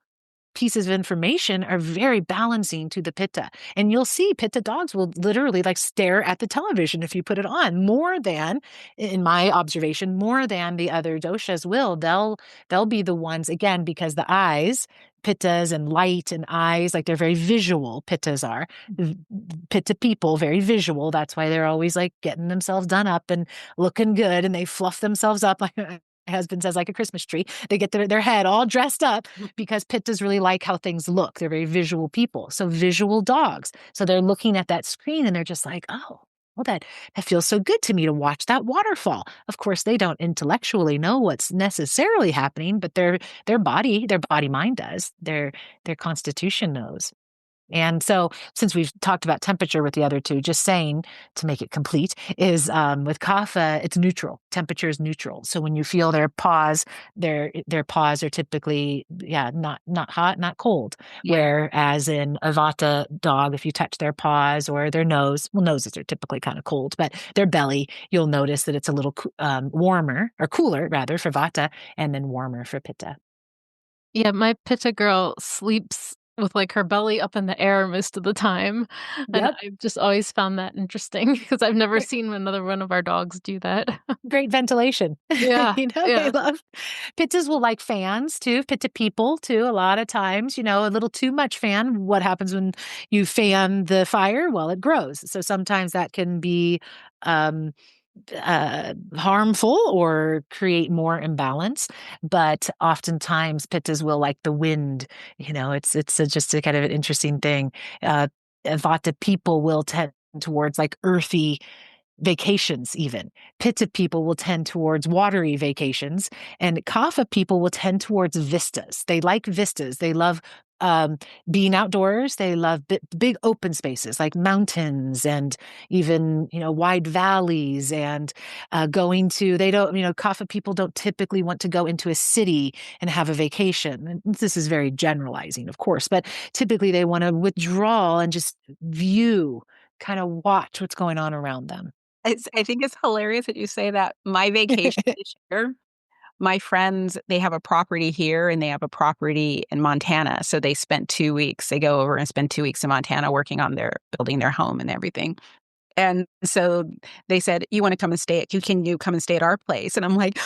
pieces of information are very balancing to the pitta. And you'll see pitta dogs will literally like stare at the television if you put it on, more than, in my observation, more than the other doshas will. They'll be the ones, again, because the eyes, pittas and light and eyes, like they're very visual. Pittas are pitta people, very visual. That's why they're always like getting themselves done up and looking good, and they fluff themselves up. my husband says, like a Christmas tree. They get their head all dressed up because pittas really like how things look. They're very visual people. So visual dogs. So they're looking at that screen and they're just like, oh, well, that feels so good to me to watch that waterfall. Of course, they don't intellectually know what's necessarily happening, but their body mind does. Their constitution knows. And so, since we've talked about temperature with the other two, just saying to make it complete is with kapha, it's neutral. Temperature is neutral. So when you feel their paws, their paws are typically not hot, not cold. Yeah. Whereas in a vata dog, if you touch their paws or their nose, well, noses are typically kind of cold, but their belly, you'll notice that it's a little warmer or cooler rather for vata, and then warmer for pitta. Yeah, my pitta girl sleeps with like her belly up in the air most of the time. And Yep. I've just always found that interesting because I've never seen another one of our dogs do that. Great ventilation. Yeah. They love pittas will like fans too. Pitta people too. A lot of times, a little too much fan. What happens when you fan the fire? Well, it grows. So sometimes that can be harmful or create more imbalance. But oftentimes pittas will like the wind. It's just a kind of an interesting thing. Vata people will tend towards like earthy vacations even. Pitta people will tend towards watery vacations, and kapha people will tend towards vistas. They like vistas. They love being outdoors. They love big open spaces like mountains and even, wide valleys and kapha people don't typically want to go into a city and have a vacation. And this is very generalizing, of course, but typically they want to withdraw and just view, kind of watch what's going on around them. I think it's hilarious that you say that. My vacation this year, my friends, they have a property here and they have a property in Montana. So they spent 2 weeks. They go over and spend 2 weeks in Montana working on building their home and everything. And so they said, you want to come and can you come and stay at our place? And I'm like,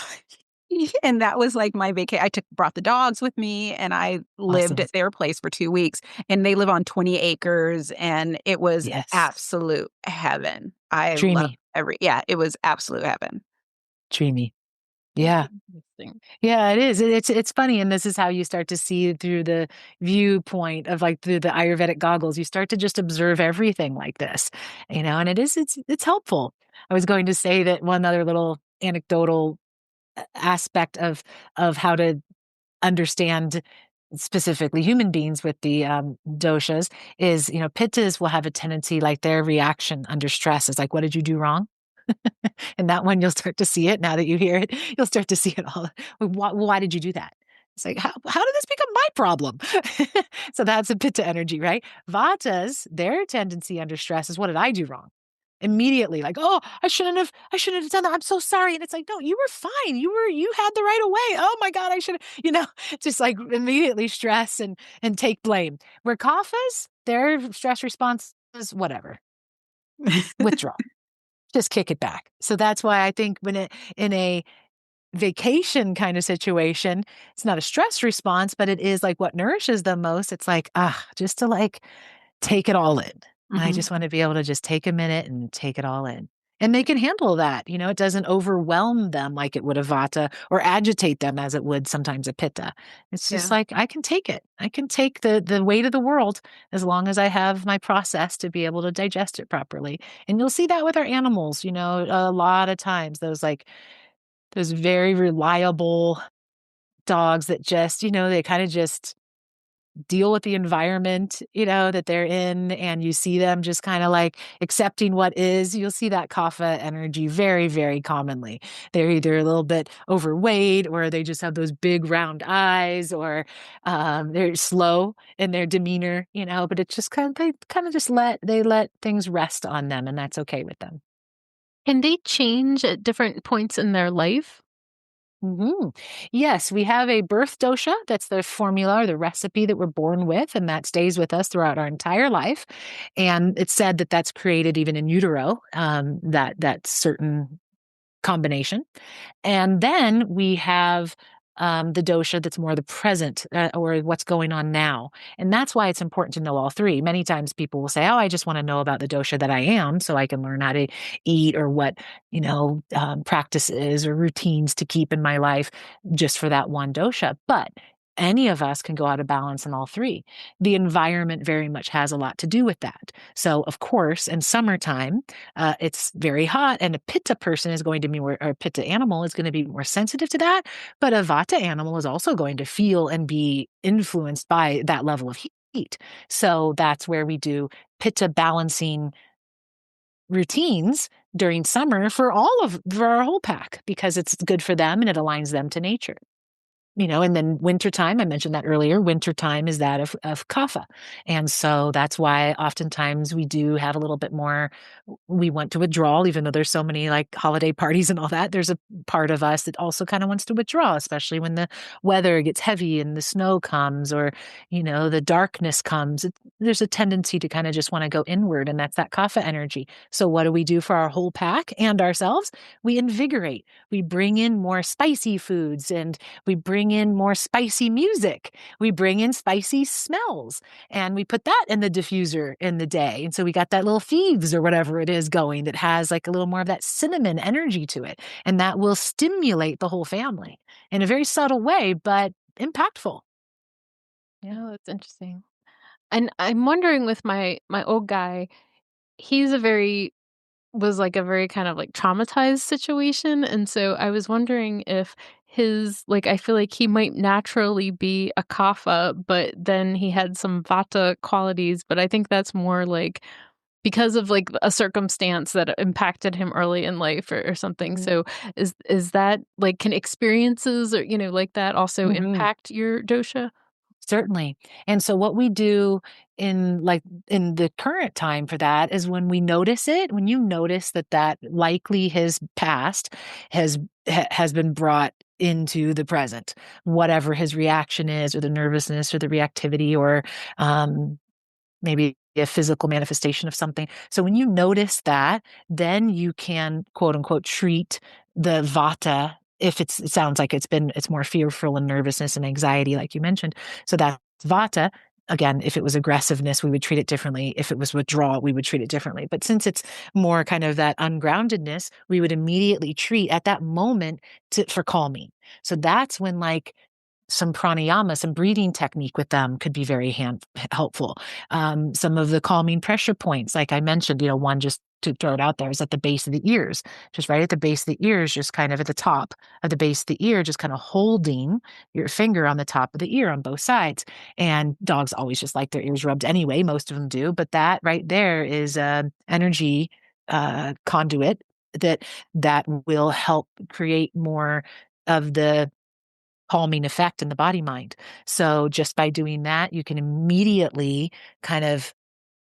and that was like my vacation. I brought the dogs with me and I lived Awesome. at their place for 2 weeks, and they live on 20 acres and it was absolute heaven. I love it was absolute heaven. Dreamy. Yeah. Yeah, it is. It's funny. And this is how you start to see through the viewpoint of like through the Ayurvedic goggles, you start to just observe everything like this, and it's helpful. I was going to say that one other little anecdotal aspect of how to understand specifically human beings with the doshas is, pittas will have a tendency, like their reaction under stress is like, what did you do wrong? And that one, you'll start to see it now that you hear it. You'll start to see it all. Why did you do that? It's like, how did this become my problem? So that's a pitta energy, right? Vatas, their tendency under stress is, what did I do wrong? Immediately, like, oh, I shouldn't have done that. I'm so sorry. And it's like, no, you were fine. You had the right of way. Oh my God, I should have, just like immediately stress and take blame. Where kaphas, their stress response is whatever. Withdraw. Just kick it back. So that's why I think in a vacation kind of situation, it's not a stress response, but it is like what nourishes them most. It's like, just to like take it all in. Mm-hmm. I just want to be able to just take a minute and take it all in. And they can handle that. It doesn't overwhelm them like it would a vata or agitate them as it would sometimes a pitta. It's just like, I can take it. I can take the weight of the world as long as I have my process to be able to digest it properly. And you'll see that with our animals, a lot of times those very reliable dogs that just, they kind of just deal with the environment, that they're in, and you see them just kind of like accepting what is. You'll see that kapha energy very, very commonly. They're either a little bit overweight, or they just have those big round eyes, or they're slow in their demeanor, but it's just they just let things rest on them, and that's okay with them. Can they change at different points in their life? Mm-hmm. Yes, we have a birth dosha. That's the formula or the recipe that we're born with, and that stays with us throughout our entire life. And it's said that that's created even in utero, that certain combination. And then we have the dosha that's more the present or what's going on now. And that's why it's important to know all three. Many times people will say, oh, I just want to know about the dosha that I am so I can learn how to eat or what, practices or routines to keep in my life just for that one dosha. But any of us can go out of balance in all three. The environment very much has a lot to do with that. So, of course, in summertime, it's very hot, and a pitta person is going to be more, or a pitta animal is going to be more sensitive to that. But a vata animal is also going to feel and be influenced by that level of heat. So that's where we do pitta balancing routines during summer for our whole pack, because it's good for them and it aligns them to nature. And then wintertime, I mentioned that earlier, wintertime is that of kapha. And so that's why oftentimes we do have a little bit more, we want to withdraw, even though there's so many like holiday parties and all that. There's a part of us that also kind of wants to withdraw, especially when the weather gets heavy and the snow comes or, the darkness comes. There's a tendency to kind of just want to go inward, and that's that kapha energy. So what do we do for our whole pack and ourselves? We invigorate. We bring in more spicy foods, and we bring in more spicy music. We bring in spicy smells, and we put that in the diffuser in the day. And so we got that little thieves or whatever it is going that has like a little more of that cinnamon energy to it. And that will stimulate the whole family in a very subtle way, but impactful. Yeah, that's interesting. And I'm wondering with my old guy, he's was like a very kind of like traumatized situation. And so I was wondering if I feel like he might naturally be a kapha, but then he had some vata qualities. But I think that's more like because of like a circumstance that impacted him early in life or something. Mm-hmm. So is that like, can experiences or, like that also impact your dosha? Certainly. And so what we do in the current time for that is when we notice it, when you notice that likely his past has been brought into the present, whatever his reaction is, or the nervousness or the reactivity, or maybe a physical manifestation of something. So when you notice that, then you can quote unquote treat the vata. If it sounds like it's more fearful and nervousness and anxiety, like you mentioned. So that's vata. Again, if it was aggressiveness, we would treat it differently. If it was withdrawal, we would treat it differently. But since it's more kind of that ungroundedness, we would immediately treat at that moment for calming. So that's when like some pranayama, some breathing technique with them could be very helpful. Some of the calming pressure points, like I mentioned, one just to throw it out there is at the base of the ears, just right at the base of the ears, just kind of at the top of the base of the ear, just kind of holding your finger on the top of the ear on both sides. And dogs always just like their ears rubbed anyway. Most of them do. But that right there is an energy conduit that will help create more of the calming effect in the body mind. So just by doing that, you can immediately kind of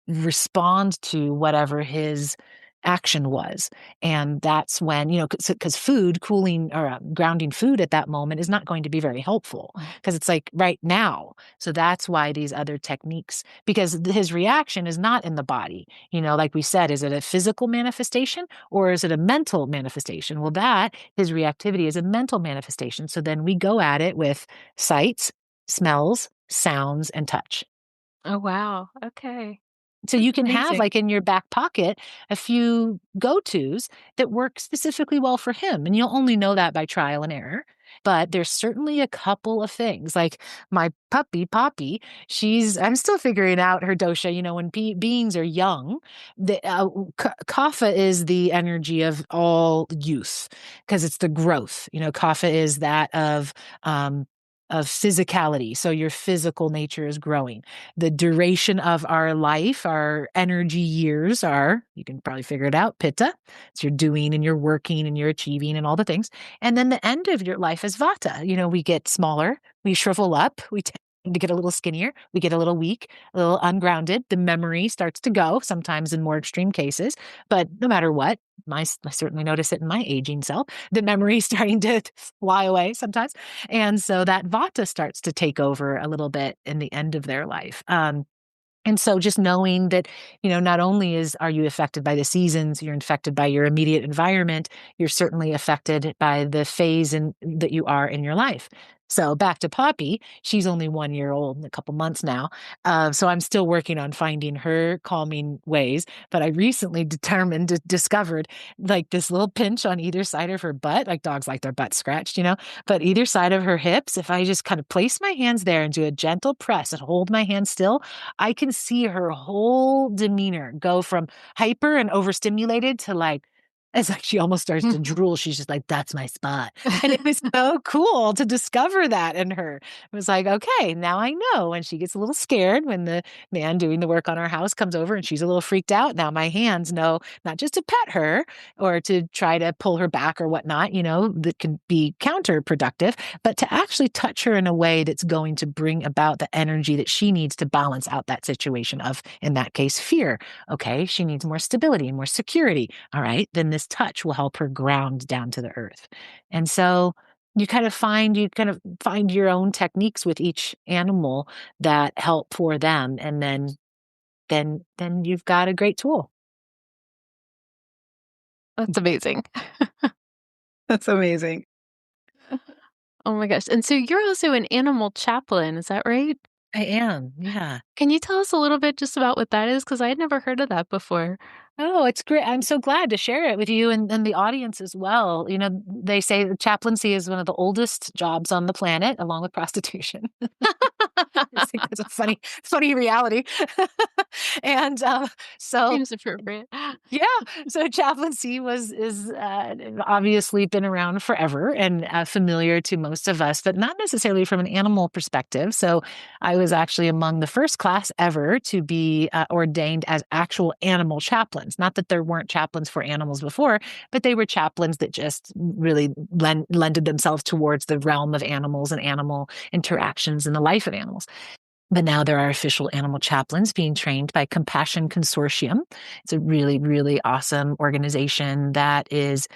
respond to whatever his action was. And that's when, because food, cooling or grounding food at that moment is not going to be very helpful because it's like right now. So that's why these other techniques, because his reaction is not in the body. Like we said, is it a physical manifestation or is it a mental manifestation? Well, his reactivity is a mental manifestation. So then we go at it with sights, smells, sounds, and touch. Oh, wow. Okay. So you can have Amazing. like in your back pocket a few go-tos that work specifically well for him. And you'll only know that by trial and error. But there's certainly a couple of things like my puppy, Poppy, I'm still figuring out her dosha. When beings are young, the kapha is the energy of all youth because it's the growth. Kapha is that of physicality. So your physical nature is growing. The duration of our life, our energy years you can probably figure it out, pitta. It's your doing and your working and your achieving and all the things. And then the end of your life is vata. We get smaller, we shrivel up, we tend to get a little skinnier, we get a little weak, a little ungrounded. The memory starts to go, sometimes in more extreme cases. But no matter what, I certainly notice it in my aging self, the memory is starting to fly away sometimes. And so that vata starts to take over a little bit in the end of their life. And so just knowing that, not only are you affected by the seasons, you're affected by your immediate environment, you're certainly affected by the phase that you are in your life. So back to Poppy, she's only 1 year old in a couple months now. So I'm still working on finding her calming ways. But I recently discovered like this little pinch on either side of her butt, like dogs like their butt scratched, but either side of her hips, if I just kind of place my hands there and do a gentle press and hold my hand still, I can see her whole demeanor go from hyper and overstimulated to like, it's like she almost starts to drool. She's just like, that's my spot. And it was so cool to discover that in her. It was like, okay, now I know when she gets a little scared, when the man doing the work on our house comes over and she's a little freaked out. Now my hands know not just to pet her or to try to pull her back or whatnot, that can be counterproductive, but to actually touch her in a way that's going to bring about the energy that she needs to balance out that situation of, in that case, fear. Okay, she needs more stability, more security. All right, then this touch will help her ground down to the earth. And so you kind of find your own techniques with each animal that help for them, and then you've got a great tool. That's amazing. That's amazing. Oh my gosh. And so you're also an animal chaplain, is that right? I am, yeah. Can you tell us a little bit just about what that is? Because I had never heard of that before. Oh, it's great. I'm so glad to share it with you and the audience as well. They say that chaplaincy is one of the oldest jobs on the planet, along with prostitution. I think that's a funny reality. And so Seems appropriate. yeah, so chaplaincy is obviously been around forever and familiar to most of us, but not necessarily from an animal perspective. So I was actually among the first class ever to be ordained as actual animal chaplains. Not that there weren't chaplains for animals before, but they were chaplains that just really lended themselves towards the realm of animals and animal interactions and the life of animals. But now there are official animal chaplains being trained by Compassion Consortium. It's a really, really awesome organization that is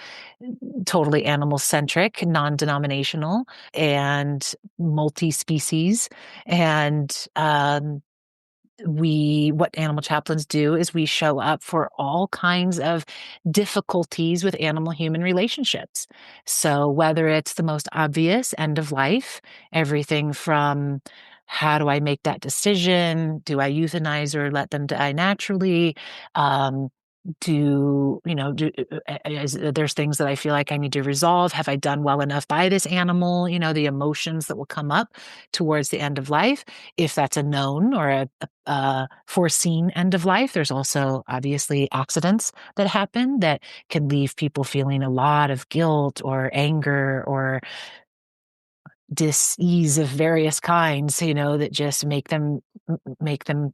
totally animal-centric, non-denominational, and multi-species. And what animal chaplains do is we show up for all kinds of difficulties with animal-human relationships. So whether it's the most obvious end of life, everything from how do I make that decision? Do I euthanize or let them die naturally? There's things that I feel like I need to resolve. Have I done well enough by this animal? The emotions that will come up towards the end of life. If that's a known or a foreseen end of life, there's also obviously accidents that happen that can leave people feeling a lot of guilt or anger or dis-ease of various kinds, that just make them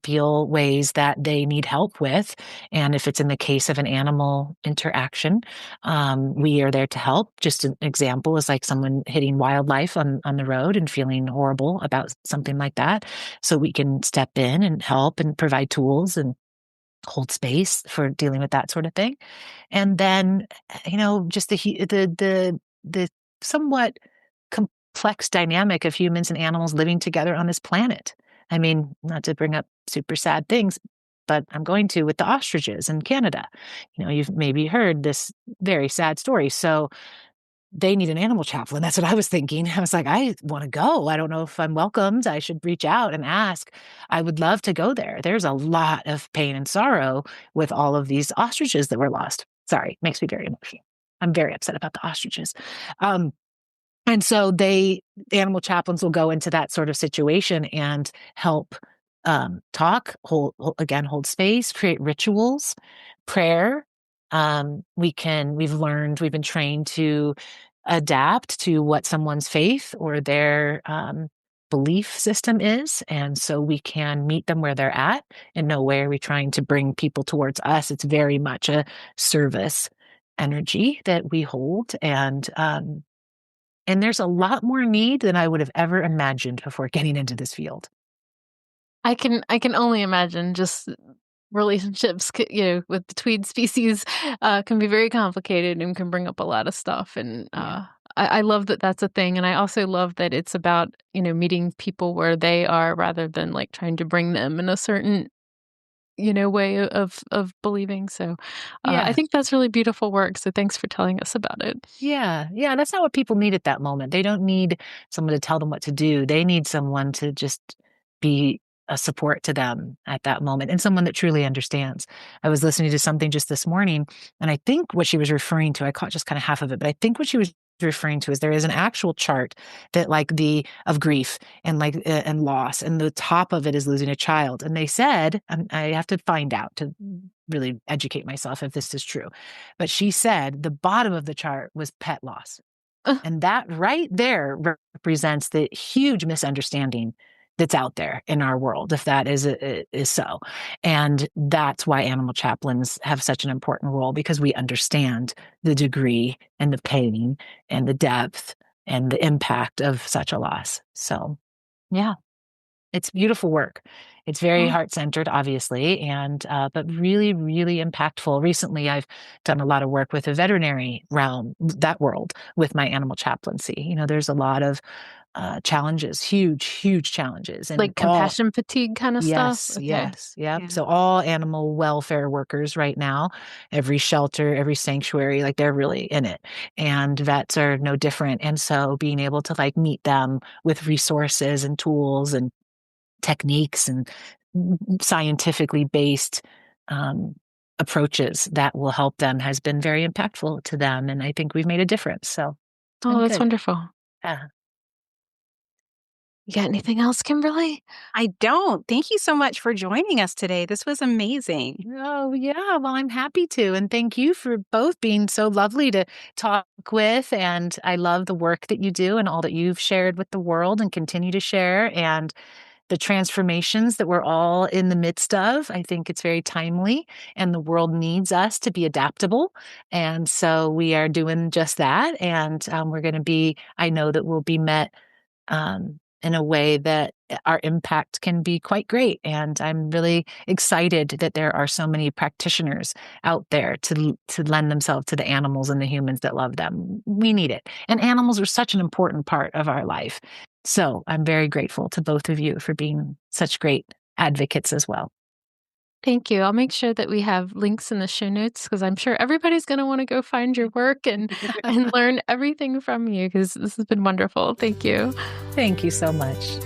feel ways that they need help with. And if it's in the case of an animal interaction, we are there to help. Just an example is like someone hitting wildlife on the road and feeling horrible about something like that. So we can step in and help and provide tools and hold space for dealing with that sort of thing. And then, just the somewhat complex dynamic of humans and animals living together on this planet. I mean, not to bring up super sad things, but I'm going to with the ostriches in Canada. You've maybe heard this very sad story. So they need an animal chaplain. That's what I was thinking. I was like, I want to go. I don't know if I'm welcomed. I should reach out and ask. I would love to go there. There's a lot of pain and sorrow with all of these ostriches that were lost. Sorry, makes me very emotional. I'm very upset about the ostriches. And so animal chaplains will go into that sort of situation and help talk, hold space, create rituals, prayer. We've been trained to adapt to what someone's faith or their belief system is. And so we can meet them where they're at. In no way are we trying to bring people towards us. It's very much a service energy that we hold. And there's a lot more need than I would have ever imagined before getting into this field. I can only imagine just relationships, with between species can be very complicated and can bring up a lot of stuff. And I love that that's a thing. And I also love that it's about, meeting people where they are rather than like trying to bring them in a certain way of believing. So I Yeah. think that's really beautiful work. So thanks for telling us about it. Yeah. Yeah. That's not what people need at that moment. They don't need someone to tell them what to do. They need someone to just be a support to them at that moment and someone that truly understands. I was listening to something just this morning, and I think what she was referring to, I caught just kind of half of it, but I think what she was referring to is there is an actual chart that of grief and and loss, and the top of it is losing a child. And they said, I have to find out to really educate myself if this is true, but she said the bottom of the chart was pet loss. And that right there represents the huge misunderstanding that's out there in our world, if that is so. And that's why animal chaplains have such an important role, because we understand the degree and the pain and the depth and the impact of such a loss. So, yeah, it's beautiful work. It's very heart-centered, obviously, and but really, really impactful. Recently, I've done a lot of work with the veterinary realm, that world, with my animal chaplaincy. There's a lot of challenges, huge challenges, and Like compassion fatigue kind of stuff. yes, Okay. yes, yeah. Yeah. So all animal welfare workers right now, every shelter, every sanctuary, they're really in it, and vets are no different. And so being able to meet them with resources and tools and techniques and scientifically based approaches that will help them has been very impactful to them. And I think we've made a difference. So it's Oh, been that's good. wonderful. Yeah. You got anything else, Kimberly? I don't. Thank you so much for joining us today. This was amazing. Oh, yeah. Well, I'm happy to. And thank you for both being so lovely to talk with. And I love the work that you do and all that you've shared with the world and continue to share, and the transformations that we're all in the midst of. I think it's very timely, and the world needs us to be adaptable. And so we are doing just that. And I know that we'll be met in a way that our impact can be quite great. And I'm really excited that there are so many practitioners out there to lend themselves to the animals and the humans that love them. We need it. And animals are such an important part of our life. So I'm very grateful to both of you for being such great advocates as well. Thank you. I'll make sure that we have links in the show notes, because I'm sure everybody's going to want to go find your work and learn everything from you, because this has been wonderful. Thank you. Thank you so much.